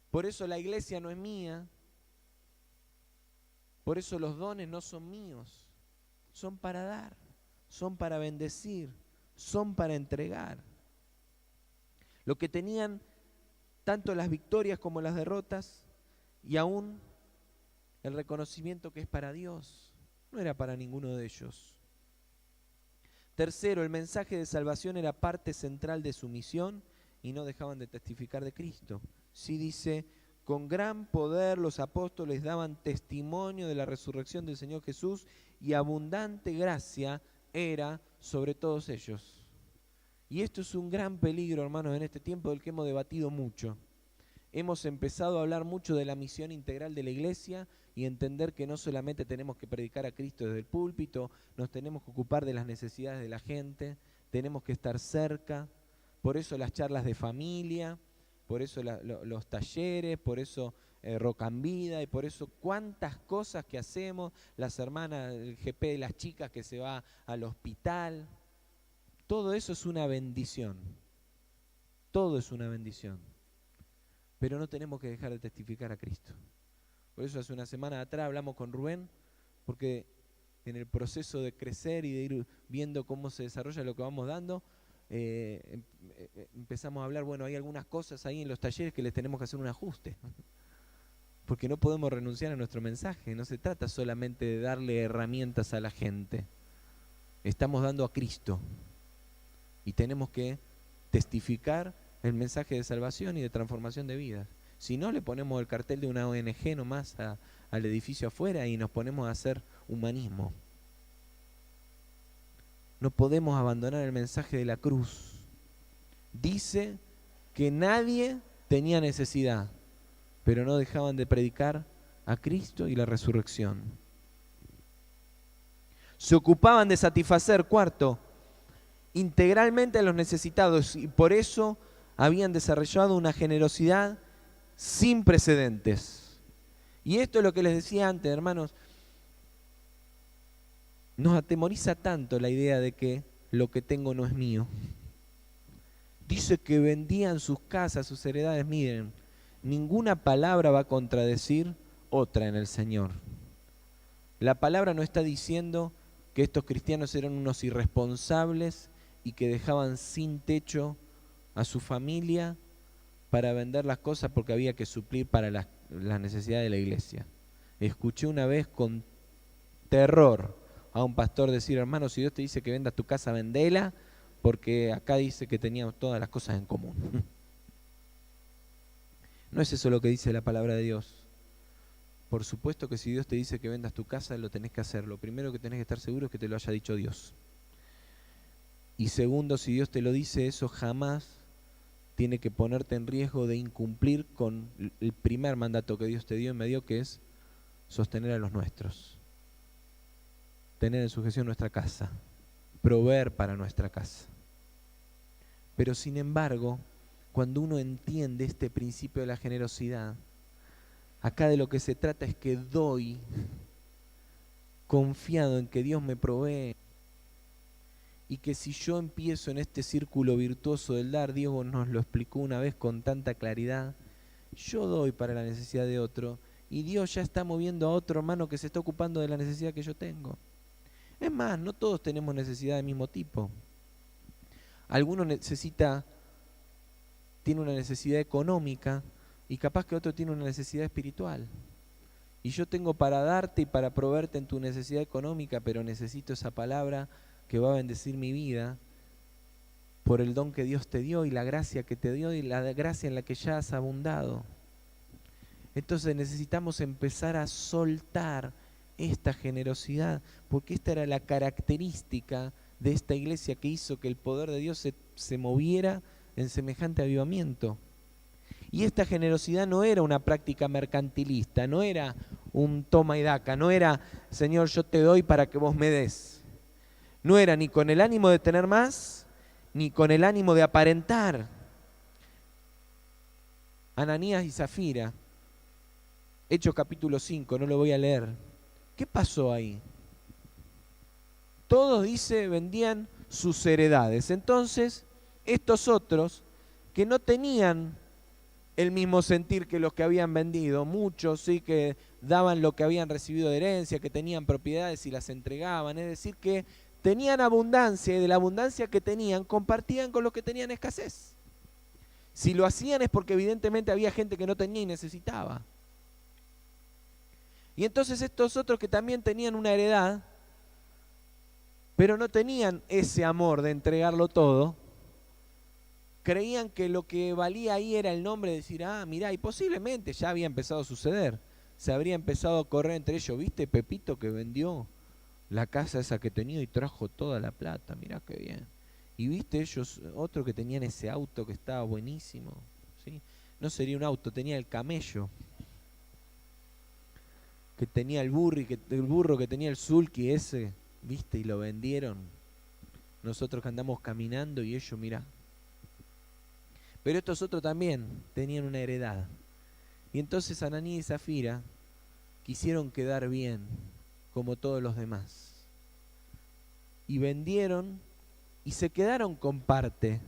Speaker 1: Por eso la iglesia no es mía. Por eso los dones no son míos. Son para dar, son para bendecir, son para entregar. Lo que tenían tanto las victorias como las derrotas y aún el reconocimiento que es para Dios, no era para ninguno de ellos. Tercero, el mensaje de salvación era parte central de su misión y no dejaban de testificar de Cristo. Sí dice, con gran poder los apóstoles daban testimonio de la resurrección del Señor Jesús y abundante gracia era sobre todos ellos. Y esto es un gran peligro, hermanos, en este tiempo del que hemos debatido mucho. Hemos empezado a hablar mucho de la misión integral de la iglesia y entender que no solamente tenemos que predicar a Cristo desde el púlpito, nos tenemos que ocupar de las necesidades de la gente, tenemos que estar cerca, por eso las charlas de familia, por eso los talleres, por eso Roca en Vida y por eso cuántas cosas que hacemos, las hermanas, el GP de las chicas que se va al hospital, todo eso es una bendición, todo es una bendición. Pero no tenemos que dejar de testificar a Cristo. Por eso hace una semana atrás hablamos con Rubén, porque en el proceso de crecer y de ir viendo cómo se desarrolla lo que vamos dando, empezamos a hablar, bueno, hay algunas cosas ahí en los talleres que les tenemos que hacer un ajuste. Porque no podemos renunciar a nuestro mensaje, no se trata solamente de darle herramientas a la gente. Estamos dando a Cristo y tenemos que testificar el mensaje de salvación y de transformación de vidas. Si no, le ponemos el cartel de una ONG nomás al edificio afuera y nos ponemos a hacer humanismo. No podemos abandonar el mensaje de la cruz. Dice que nadie tenía necesidad, pero no dejaban de predicar a Cristo y la resurrección. Se ocupaban de satisfacer, cuarto, integralmente a los necesitados y por eso habían desarrollado una generosidad sin precedentes. Y esto es lo que les decía antes, hermanos. Nos atemoriza tanto la idea de que lo que tengo no es mío. Dice que vendían sus casas, sus heredades. Miren, ninguna palabra va a contradecir otra en el Señor. La palabra no está diciendo que estos cristianos eran unos irresponsables y que dejaban sin techo a su familia para vender las cosas porque había que suplir para las necesidades de la iglesia. Escuché una vez con terror a un pastor decir: hermano, si Dios te dice que vendas tu casa, vendela, porque acá dice que teníamos todas las cosas en común. No es eso lo que dice la palabra de Dios. Por supuesto que si Dios te dice que vendas tu casa, lo tenés que hacer. Lo primero que tenés que estar seguro es que te lo haya dicho Dios. Y segundo, si Dios te lo dice, eso jamás tiene que ponerte en riesgo de incumplir con el primer mandato que Dios te dio y me dio, que es sostener a los nuestros, tener en sujeción nuestra casa, proveer para nuestra casa. Pero sin embargo, cuando uno entiende este principio de la generosidad, acá de lo que se trata es que doy confiado en que Dios me provee, y que si yo empiezo en este círculo virtuoso del dar, Diego nos lo explicó una vez con tanta claridad, yo doy para la necesidad de otro y Dios ya está moviendo a otro hermano que se está ocupando de la necesidad que yo tengo. Es más, no todos tenemos necesidad del mismo tipo. Alguno tiene una necesidad económica y capaz que otro tiene una necesidad espiritual. Y yo tengo para darte y para proveerte en tu necesidad económica, pero necesito esa palabra que va a bendecir mi vida por el don que Dios te dio y la gracia que te dio y la gracia en la que ya has abundado. Entonces necesitamos empezar a soltar esta generosidad, porque esta era la característica de esta iglesia que hizo que el poder de Dios se moviera en semejante avivamiento. Y esta generosidad no era una práctica mercantilista, no era un toma y daca, no era: Señor, yo te doy para que vos me des. No era ni con el ánimo de tener más, ni con el ánimo de aparentar. Ananías y Zafira, Hechos capítulo 5, no lo voy a leer. ¿Qué pasó ahí? Todos, dice, vendían sus heredades. Entonces, estos otros, que no tenían el mismo sentir que los que habían vendido, muchos sí que daban lo que habían recibido de herencia, que tenían propiedades y las entregaban, es decir, que tenían abundancia y de la abundancia que tenían compartían con los que tenían escasez. Si lo hacían es porque evidentemente había gente que no tenía y necesitaba. Y entonces estos otros que también tenían una heredad, pero no tenían ese amor de entregarlo todo, creían que lo que valía ahí era el nombre de decir: ah, mirá, y posiblemente ya había empezado a suceder. Se habría empezado a correr entre ellos: ¿viste Pepito que vendió la casa esa que tenía y trajo toda la plata? Mirá qué bien. Y viste ellos, otro que tenían ese auto que estaba buenísimo, ¿sí? No sería un auto, tenía el camello, que tenía el burro que tenía el sulky ese, viste, y lo vendieron. Nosotros que andamos caminando y ellos, mirá. Pero estos otros también tenían una heredad. Y entonces Ananías y Zafira quisieron quedar bien, como todos los demás. Y vendieron y se quedaron con parte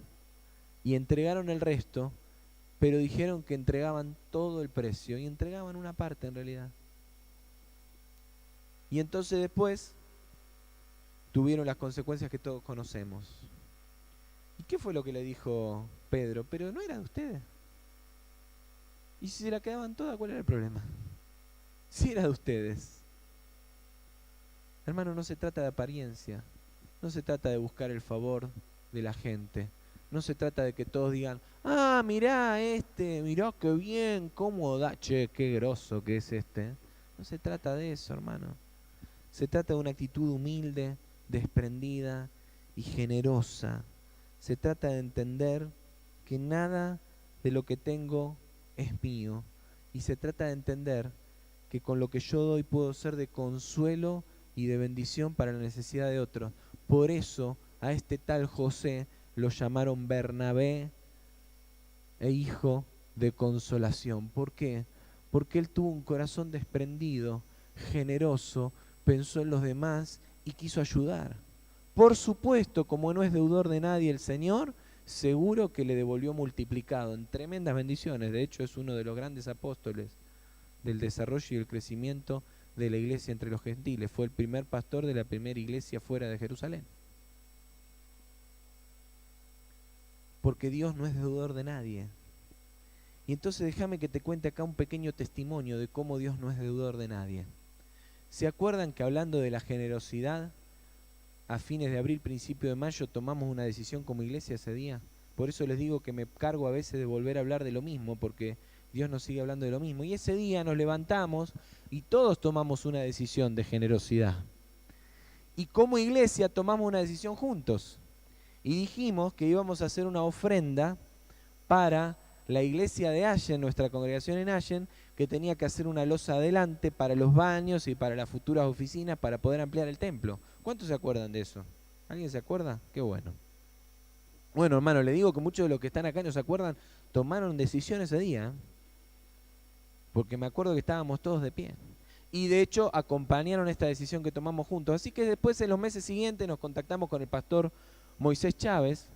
Speaker 1: y entregaron el resto, pero dijeron que entregaban todo el precio y entregaban una parte en realidad. Y entonces después tuvieron las consecuencias que todos conocemos. ¿Y qué fue lo que le dijo Pedro? Pero no era de ustedes. Y si se la quedaban todas, ¿cuál era el problema? Si era de ustedes. Hermano, no se trata de apariencia. No se trata de buscar el favor de la gente. No se trata de que todos digan: ah, mirá mirá qué bien, cómo da, che, qué grosso que es este. No se trata de eso, hermano. Se trata de una actitud humilde, desprendida y generosa. Se trata de entender que nada de lo que tengo es mío. Y se trata de entender que con lo que yo doy puedo ser de consuelo y de bendición para la necesidad de otros. Por eso a este tal José lo llamaron Bernabé e hijo de consolación. ¿Por qué? Porque él tuvo un corazón desprendido, generoso, pensó en los demás y quiso ayudar. Por supuesto, como no es deudor de nadie el Señor, seguro que le devolvió multiplicado en tremendas bendiciones. De hecho, es uno de los grandes apóstoles del desarrollo y el crecimiento de la iglesia entre los gentiles. Fue el primer pastor de la primera iglesia fuera de Jerusalén. Porque Dios no es deudor de nadie. Y entonces déjame que te cuente acá un pequeño testimonio de cómo Dios no es deudor de nadie. ¿Se acuerdan que hablando de la generosidad, a fines de abril, principio de mayo, tomamos una decisión como iglesia ese día? Por eso les digo que me cargo a veces de volver a hablar de lo mismo, porque Dios nos sigue hablando de lo mismo. Y ese día nos levantamos y todos tomamos una decisión de generosidad. Y como iglesia tomamos una decisión juntos. Y dijimos que íbamos a hacer una ofrenda para la iglesia de Allen, nuestra congregación en Allen, que tenía que hacer una losa adelante para los baños y para las futuras oficinas para poder ampliar el templo. ¿Cuántos se acuerdan de eso? ¿Alguien se acuerda? Qué bueno. Bueno, hermano, le digo que muchos de los que están acá no se acuerdan, tomaron decisión ese día, porque me acuerdo que estábamos todos de pie. Y de hecho acompañaron esta decisión que tomamos juntos. Así que después, en los meses siguientes, nos contactamos con el pastor Moisés Chávez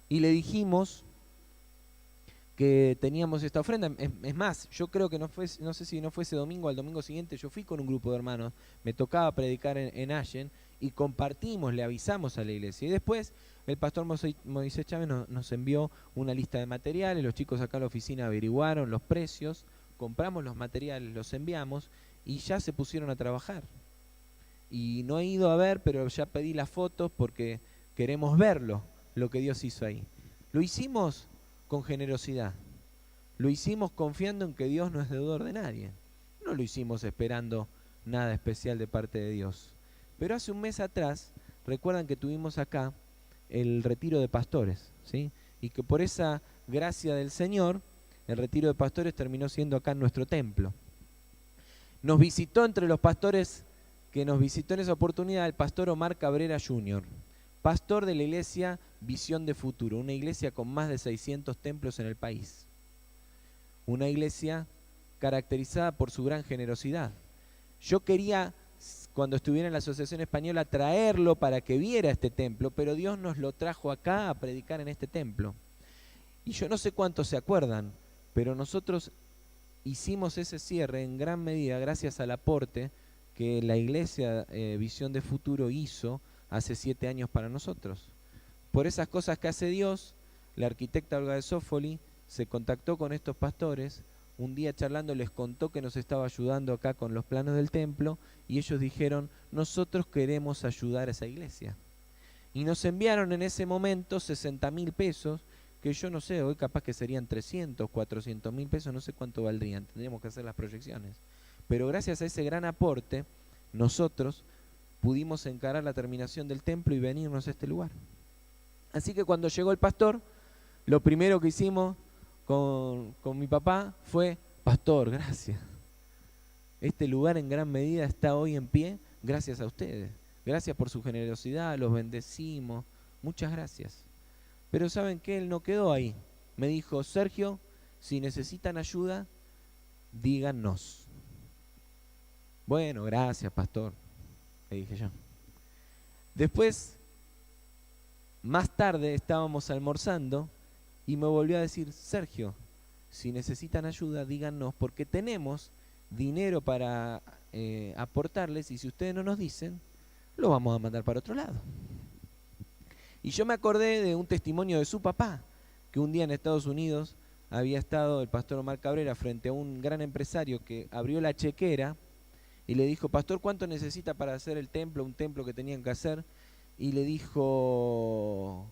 Speaker 1: y le dijimos que teníamos esta ofrenda. Es más, yo creo que no sé si no fue ese domingo o al domingo siguiente, yo fui con un grupo de hermanos, me tocaba predicar en Allen y compartimos, le avisamos a la iglesia. Y después el pastor Moisés Chávez nos envió una lista de materiales, los chicos acá en la oficina averiguaron los precios, compramos los materiales, los enviamos y ya se pusieron a trabajar. Y no he ido a ver, pero ya pedí las fotos porque queremos verlo, lo que Dios hizo ahí. Lo hicimos con generosidad. Lo hicimos confiando en que Dios no es deudor de nadie. No lo hicimos esperando nada especial de parte de Dios. Pero hace un mes atrás, recuerdan que tuvimos acá el retiro de pastores, ¿sí? Y que por esa gracia del Señor, el retiro de pastores terminó siendo acá en nuestro templo. Nos visitó entre los pastores que nos visitó en esa oportunidad el pastor Omar Cabrera Jr., pastor de la iglesia Visión de Futuro, una iglesia con más de 600 templos en el país. Una iglesia caracterizada por su gran generosidad. Yo quería, cuando estuviera en la Asociación Española, traerlo para que viera este templo, pero Dios nos lo trajo acá a predicar en este templo. Y yo no sé cuántos se acuerdan, pero nosotros hicimos ese cierre en gran medida gracias al aporte que la iglesia Visión de Futuro hizo hace 7 años para nosotros. Por esas cosas que hace Dios, la arquitecta Olga de Sófoli se contactó con estos pastores, un día charlando les contó que nos estaba ayudando acá con los planos del templo y ellos dijeron, nosotros queremos ayudar a esa iglesia. Y nos enviaron en ese momento 60.000 pesos, que yo no sé, hoy capaz que serían 300, 400.000 pesos, no sé cuánto valdrían, tendríamos que hacer las proyecciones. Pero gracias a ese gran aporte, nosotros pudimos encarar la terminación del templo y venirnos a este lugar. Así que cuando llegó el pastor, lo primero que hicimos con mi papá fue, pastor, gracias. Este lugar en gran medida está hoy en pie gracias a ustedes. Gracias por su generosidad, los bendecimos, muchas gracias. Pero ¿saben qué? Él no quedó ahí. Me dijo, Sergio, si necesitan ayuda, díganos. Bueno, gracias, pastor, le dije yo. Después, más tarde estábamos almorzando y me volvió a decir, Sergio, si necesitan ayuda, díganos, porque tenemos dinero para aportarles y si ustedes no nos dicen, lo vamos a mandar para otro lado. Y yo me acordé de un testimonio de su papá, que un día en Estados Unidos había estado el pastor Omar Cabrera frente a un gran empresario que abrió la chequera y le dijo, pastor, ¿cuánto necesita para hacer el templo? Un templo que tenían que hacer. Y le dijo,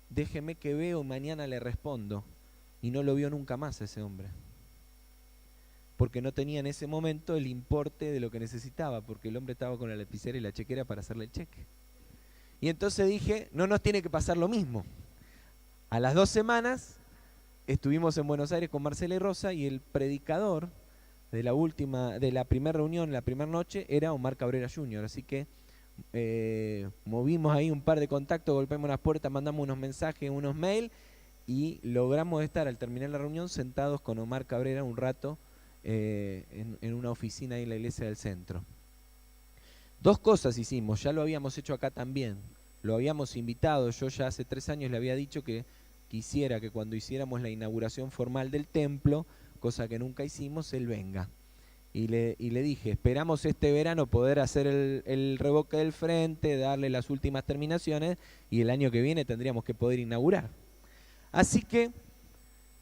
Speaker 1: déjeme que veo, mañana le respondo. Y no lo vio nunca más a ese hombre. Porque no tenía en ese momento el importe de lo que necesitaba, porque el hombre estaba con la lapicera y la chequera para hacerle el cheque. Y entonces dije, no nos tiene que pasar lo mismo. A las 2 semanas estuvimos en Buenos Aires con Marcela y Rosa y el predicador de la primera reunión, la primera noche, era Omar Cabrera Jr. Así que movimos ahí un par de contactos, golpeamos las puertas, mandamos unos mensajes, unos mails y logramos estar al terminar la reunión sentados con Omar Cabrera un rato en una oficina ahí en la iglesia del centro. 2 cosas hicimos, ya lo habíamos hecho acá también. lo habíamos invitado. Yo ya hace 3 años le había dicho que quisiera que cuando hiciéramos la inauguración formal del templo, cosa que nunca hicimos, él venga. Y le dije, esperamos este verano poder hacer el revoque del frente, darle las últimas terminaciones, y el año que viene tendríamos que poder inaugurar. Así que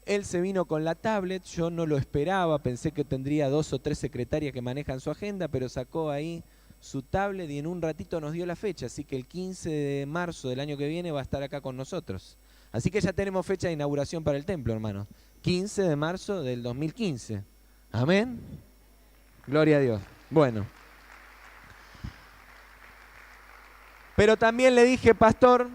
Speaker 1: él se vino con la tablet, yo no lo esperaba, pensé que tendría 2 o 3 secretarias que manejan su agenda, pero sacó ahí su tablet y en un ratito nos dio la fecha, así que el 15 de marzo del año que viene va a estar acá con nosotros. Así que ya tenemos fecha de inauguración para el templo, hermanos. 15 de marzo del 2015. Amén. Gloria a Dios. Bueno. Pero también le dije, pastor,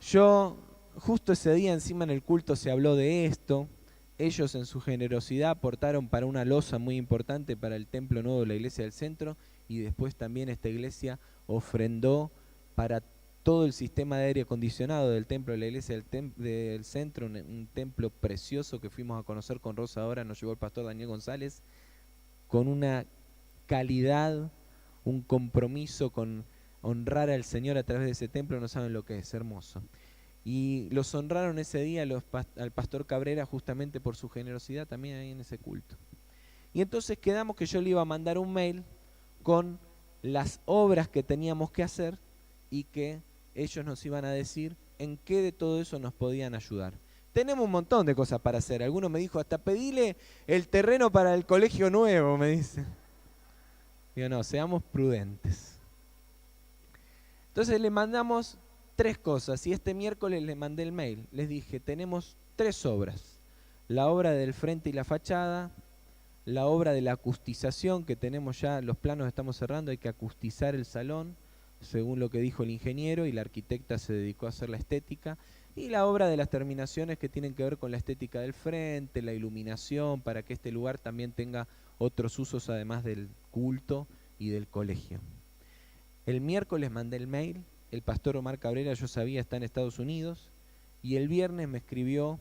Speaker 1: yo justo ese día encima en el culto se habló de esto. Ellos en su generosidad aportaron para una losa muy importante para el templo nuevo de la iglesia del centro, y después también esta iglesia ofrendó para todo el sistema de aire acondicionado del templo de la iglesia del centro, un templo precioso que fuimos a conocer con Rosa ahora, nos llevó el pastor Daniel González, con una calidad, un compromiso con honrar al Señor a través de ese templo, no saben lo que es, hermoso. Y los honraron ese día al pastor Cabrera justamente por su generosidad también ahí en ese culto. Y entonces quedamos que yo le iba a mandar un mail con las obras que teníamos que hacer y que ellos nos iban a decir en qué de todo eso nos podían ayudar. Tenemos un montón de cosas para hacer. Alguno me dijo, hasta pedile el terreno para el colegio nuevo, me dice. Digo, no, seamos prudentes. Entonces le mandamos 3 cosas y este miércoles les mandé el mail. Les dije, tenemos 3 obras. La obra del frente y la fachada, la obra de la acustización, que tenemos ya, los planos estamos cerrando, hay que acustizar el salón, según lo que dijo el ingeniero, y la arquitecta se dedicó a hacer la estética, y la obra de las terminaciones que tienen que ver con la estética del frente, la iluminación, para que este lugar también tenga otros usos además del culto y del colegio. El miércoles mandé el mail, el pastor Omar Cabrera, yo sabía, está en Estados Unidos, y el viernes me escribió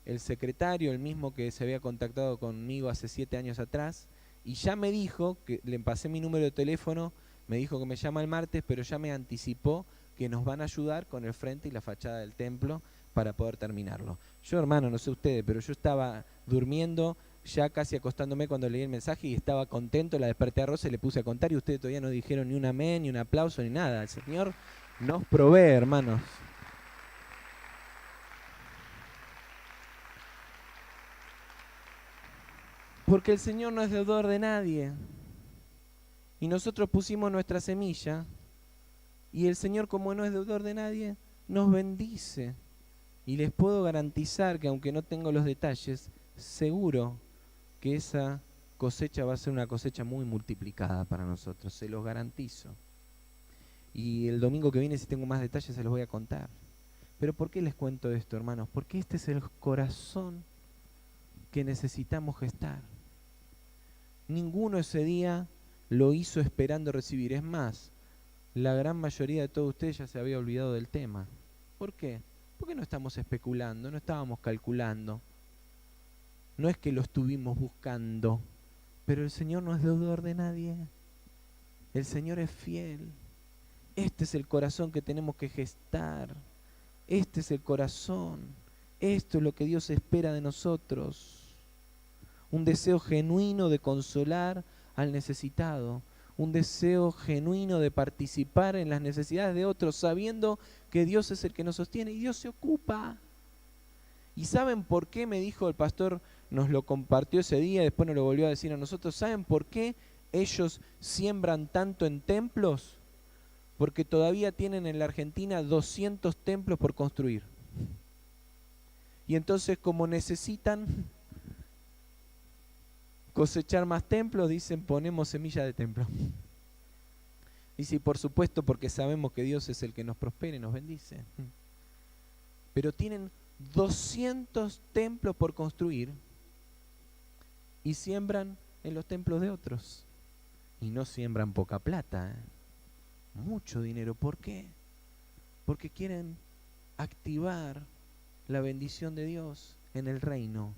Speaker 1: el secretario, el mismo que se había contactado conmigo hace 7 años atrás, y ya me dijo, que le pasé mi número de teléfono, me dijo que me llama el martes, pero ya me anticipó que nos van a ayudar con el frente y la fachada del templo para poder terminarlo. Yo, hermano, no sé ustedes, pero yo estaba durmiendo, ya casi acostándome cuando leí el mensaje, y estaba contento, la desperté a Rosa y le puse a contar, y ustedes todavía no dijeron ni un amén, ni un aplauso, ni nada. El Señor nos provee, hermanos. Porque el Señor no es deudor de nadie. Y nosotros pusimos nuestra semilla, y el Señor, como no es deudor de nadie, nos bendice. Y les puedo garantizar que, aunque no tengo los detalles, seguro que esa cosecha va a ser una cosecha muy multiplicada para nosotros, se los garantizo. Y el domingo que viene, si tengo más detalles, se los voy a contar. Pero ¿por qué les cuento esto, hermanos? Porque este es el corazón que necesitamos gestar. Ninguno ese día lo hizo esperando recibir. Es más, la gran mayoría de todos ustedes ya se había olvidado del tema. ¿Por qué? Porque no estamos especulando, no estábamos calculando. No es que lo estuvimos buscando, pero el Señor no es deudor de nadie. El Señor es fiel. Este es el corazón que tenemos que gestar. Este es el corazón. Esto es lo que Dios espera de nosotros. Un deseo genuino de consolar al necesitado. Un deseo genuino de participar en las necesidades de otros, sabiendo que Dios es el que nos sostiene y Dios se ocupa. ¿Y saben por qué? Me dijo el pastor, nos lo compartió ese día, después nos lo volvió a decir a nosotros. ¿Saben por qué ellos siembran tanto en templos? Porque todavía tienen en la Argentina 200 templos por construir. Y entonces, como necesitan cosechar más templos, dicen, ponemos semilla de templo. Dice, y por supuesto, porque sabemos que Dios es el que nos prospera y nos bendice. Pero tienen 200 templos por construir y siembran en los templos de otros. Y no siembran poca plata, mucho dinero. ¿Por qué? Porque quieren activar la bendición de Dios en el reino.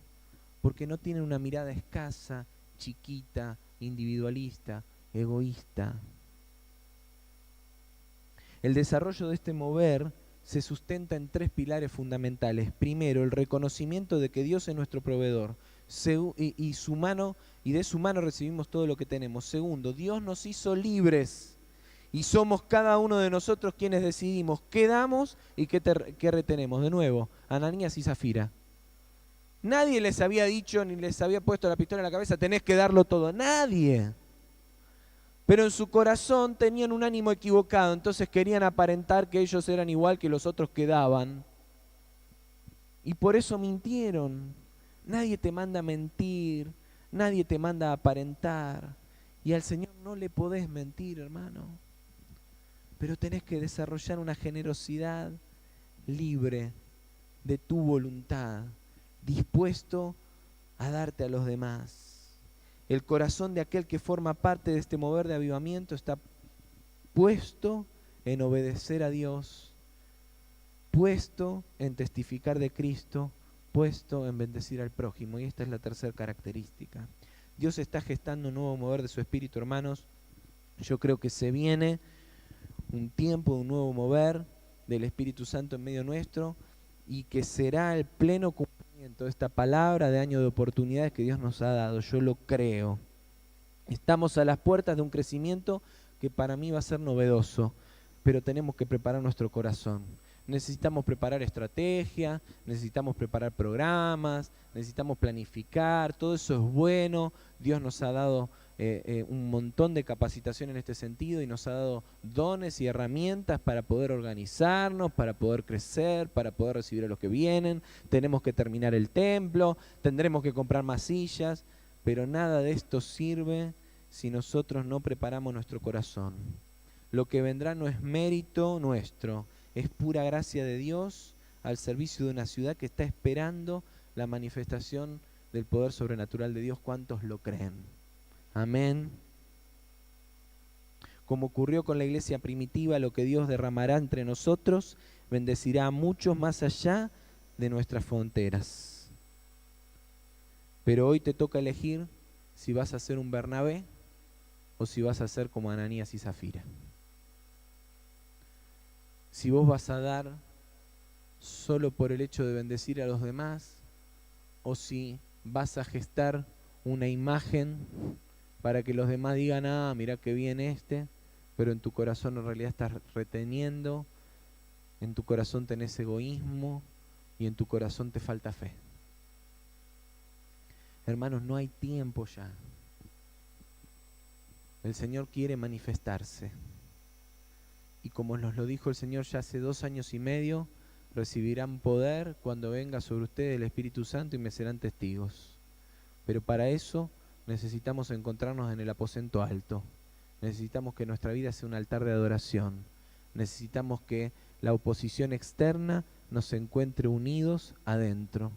Speaker 1: Porque no tienen una mirada escasa, chiquita, individualista, egoísta. El desarrollo de este mover se sustenta en 3 pilares fundamentales. Primero, el reconocimiento de que Dios es nuestro proveedor y de su mano recibimos todo lo que tenemos. Segundo, Dios nos hizo libres y somos cada uno de nosotros quienes decidimos qué damos y qué retenemos. De nuevo, Ananías y Zafira. Nadie les había dicho ni les había puesto la pistola en la cabeza, tenés que darlo todo. Nadie. Pero en su corazón tenían un ánimo equivocado, entonces querían aparentar que ellos eran igual que los otros que daban. Y por eso mintieron. Nadie te manda a mentir, nadie te manda a aparentar. Y al Señor no le podés mentir, hermano. Pero tenés que desarrollar una generosidad libre de tu voluntad, dispuesto a darte a los demás. El corazón de aquel que forma parte de este mover de avivamiento está puesto en obedecer a Dios, puesto en testificar de Cristo, puesto en bendecir al prójimo. Y esta es la tercera característica. Dios está gestando un nuevo mover de su espíritu, hermanos. Yo creo que se viene un tiempo de un nuevo mover del Espíritu Santo en medio nuestro y que será el pleno cumplimiento de esta palabra de año de oportunidades que Dios nos ha dado. Yo lo creo. Estamos a las puertas de un crecimiento que para mí va a ser novedoso, pero tenemos que preparar nuestro corazón. Necesitamos preparar estrategia, necesitamos preparar programas, necesitamos planificar, todo eso es bueno. Dios nos ha dado un montón de capacitación en este sentido y nos ha dado dones y herramientas para poder organizarnos, para poder crecer, para poder recibir a los que vienen. Tenemos que terminar el templo, tendremos que comprar más sillas, pero nada de esto sirve si nosotros no preparamos nuestro corazón. Lo que vendrá no es mérito nuestro, es pura gracia de Dios al servicio de una ciudad que está esperando la manifestación del poder sobrenatural de Dios. ¿Cuántos lo creen? Amén. Como ocurrió con la iglesia primitiva, lo que Dios derramará entre nosotros bendecirá a muchos más allá de nuestras fronteras. Pero hoy te toca elegir si vas a ser un Bernabé o si vas a ser como Ananías y Zafira. Si vos vas a dar solo por el hecho de bendecir a los demás, o si vas a gestar una imagen para que los demás digan, ah, mirá qué bien pero en tu corazón en realidad estás reteniendo, en tu corazón tenés egoísmo y en tu corazón te falta fe. Hermanos, no hay tiempo ya. El Señor quiere manifestarse. Y como nos lo dijo el Señor ya hace 2 años y medio, recibirán poder cuando venga sobre ustedes el Espíritu Santo y me serán testigos. Pero para eso necesitamos encontrarnos en el aposento alto. Necesitamos que nuestra vida sea un altar de adoración. Necesitamos que la oposición externa nos encuentre unidos adentro.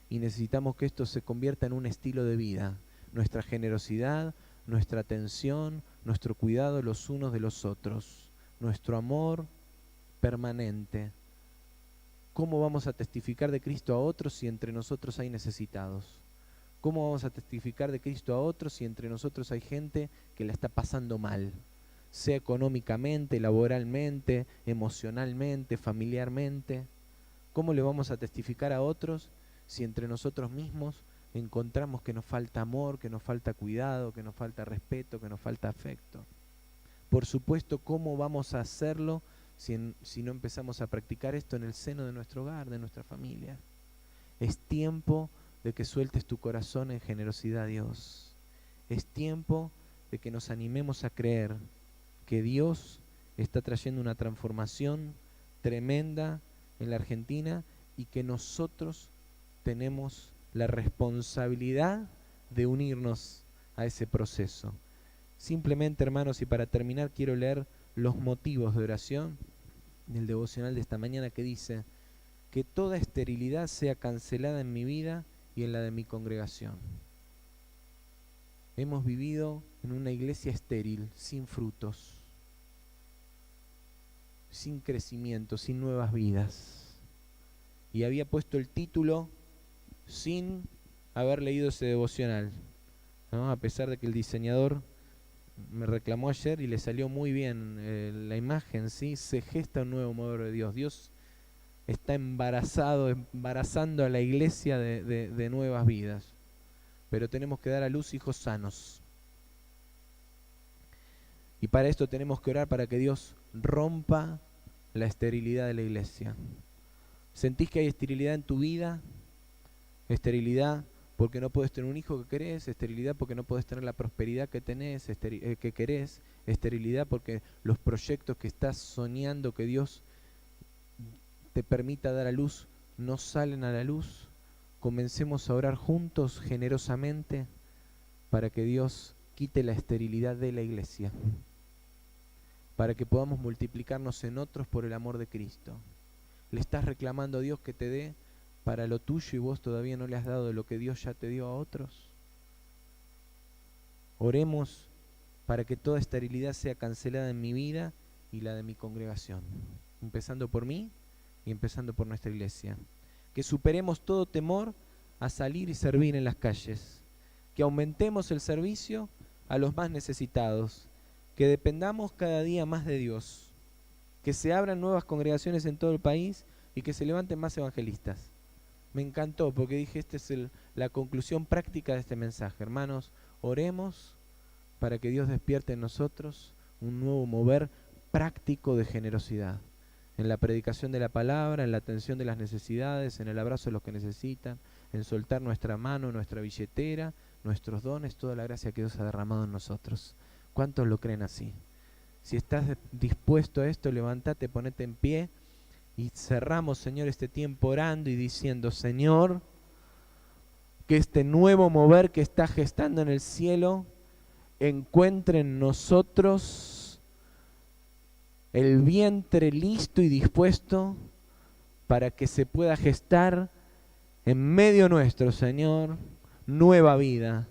Speaker 1: Y necesitamos que esto se convierta en un estilo de vida. Nuestra generosidad, nuestra atención, nuestro cuidado los unos de los otros. Nuestro amor permanente. ¿Cómo vamos a testificar de Cristo a otros si entre nosotros hay necesitados? ¿Cómo vamos a testificar de Cristo a otros si entre nosotros hay gente que la está pasando mal? Sea económicamente, laboralmente, emocionalmente, familiarmente. ¿Cómo le vamos a testificar a otros si entre nosotros mismos encontramos que nos falta amor, que nos falta cuidado, que nos falta respeto, que nos falta afecto? Por supuesto, ¿cómo vamos a hacerlo si no empezamos a practicar esto en el seno de nuestro hogar, de nuestra familia? Es tiempo de que sueltes tu corazón en generosidad a Dios. Es tiempo de que nos animemos a creer que Dios está trayendo una transformación tremenda en la Argentina y que nosotros tenemos la responsabilidad de unirnos a ese proceso. Simplemente, hermanos, y para terminar, quiero leer los motivos de oración del devocional de esta mañana que dice: que toda esterilidad sea cancelada en mi vida y en la de mi congregación. Hemos vivido en una iglesia estéril, sin frutos, sin crecimiento, sin nuevas vidas. Y había puesto el título sin haber leído ese devocional, ¿no? A pesar de que el diseñador me reclamó ayer y le salió muy bien la imagen, ¿sí? Se gesta un nuevo mover de Dios. Dios está embarazando a la iglesia de nuevas vidas. Pero tenemos que dar a luz hijos sanos. Y para esto tenemos que orar para que Dios rompa la esterilidad de la iglesia. ¿Sentís que hay esterilidad en tu vida? Esterilidad porque no puedes tener un hijo que querés, esterilidad porque no puedes tener la prosperidad que tenés, que querés, esterilidad porque los proyectos que estás soñando que Dios te permita dar a luz no salen a la luz. Comencemos a orar juntos generosamente para que Dios quite la esterilidad de la iglesia, para que podamos multiplicarnos en otros por el amor de Cristo. Le estás reclamando a Dios que te dé para lo tuyo y vos todavía no le has dado de lo que Dios ya te dio a otros. Oremos para que toda esterilidad sea cancelada en mi vida y la de mi congregación, empezando por mí y empezando por nuestra iglesia. Que superemos todo temor a salir y servir en las calles, que aumentemos el servicio a los más necesitados, que dependamos cada día más de Dios, que se abran nuevas congregaciones en todo el país y que se levanten más evangelistas. Me encantó porque dije, esta es la conclusión práctica de este mensaje. Hermanos, oremos para que Dios despierte en nosotros un nuevo mover práctico de generosidad, en la predicación de la palabra, en la atención de las necesidades, en el abrazo de los que necesitan, en soltar nuestra mano, nuestra billetera, nuestros dones, toda la gracia que Dios ha derramado en nosotros. ¿Cuántos lo creen así? Si estás dispuesto a esto, levántate, ponete en pie y cerramos, Señor, este tiempo orando y diciendo, Señor, que este nuevo mover que está gestando en el cielo encuentre en nosotros el vientre listo y dispuesto para que se pueda gestar en medio nuestro, Señor, nueva vida.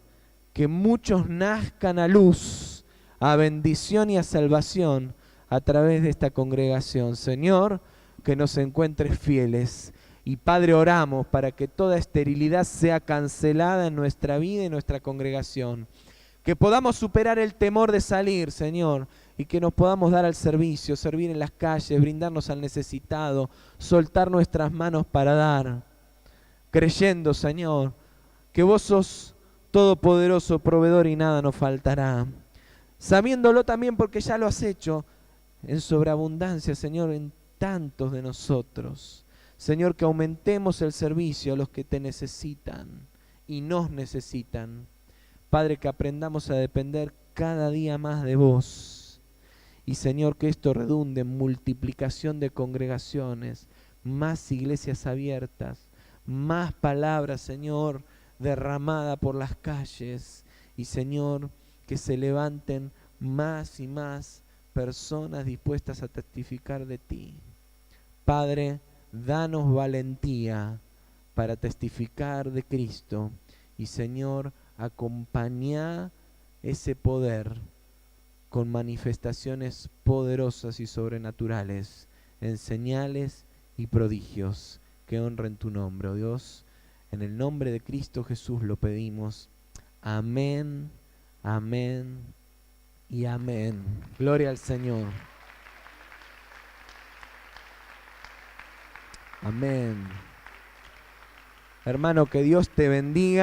Speaker 1: Que muchos nazcan a luz, a bendición y a salvación a través de esta congregación. Señor, que nos encuentres fieles. Y Padre, oramos para que toda esterilidad sea cancelada en nuestra vida y nuestra congregación. Que podamos superar el temor de salir, Señor, y que nos podamos dar al servicio, servir en las calles, brindarnos al necesitado, soltar nuestras manos para dar, creyendo, Señor, que vos sos todopoderoso, proveedor y nada nos faltará. Sabiéndolo también porque ya lo has hecho en sobreabundancia, Señor, en tantos de nosotros. Señor, que aumentemos el servicio a los que te necesitan y nos necesitan. Padre, que aprendamos a depender cada día más de vos. Y Señor, que esto redunde en multiplicación de congregaciones, más iglesias abiertas, más palabras, Señor, derramada por las calles. Y Señor, que se levanten más y más personas dispuestas a testificar de ti. Padre, danos valentía para testificar de Cristo. Y Señor, acompañá ese poder con manifestaciones poderosas y sobrenaturales, en señales y prodigios que honren tu nombre, oh Dios. En el nombre de Cristo Jesús lo pedimos. Amén, amén y amén. Gloria al Señor. Amén. Hermano, que Dios te bendiga.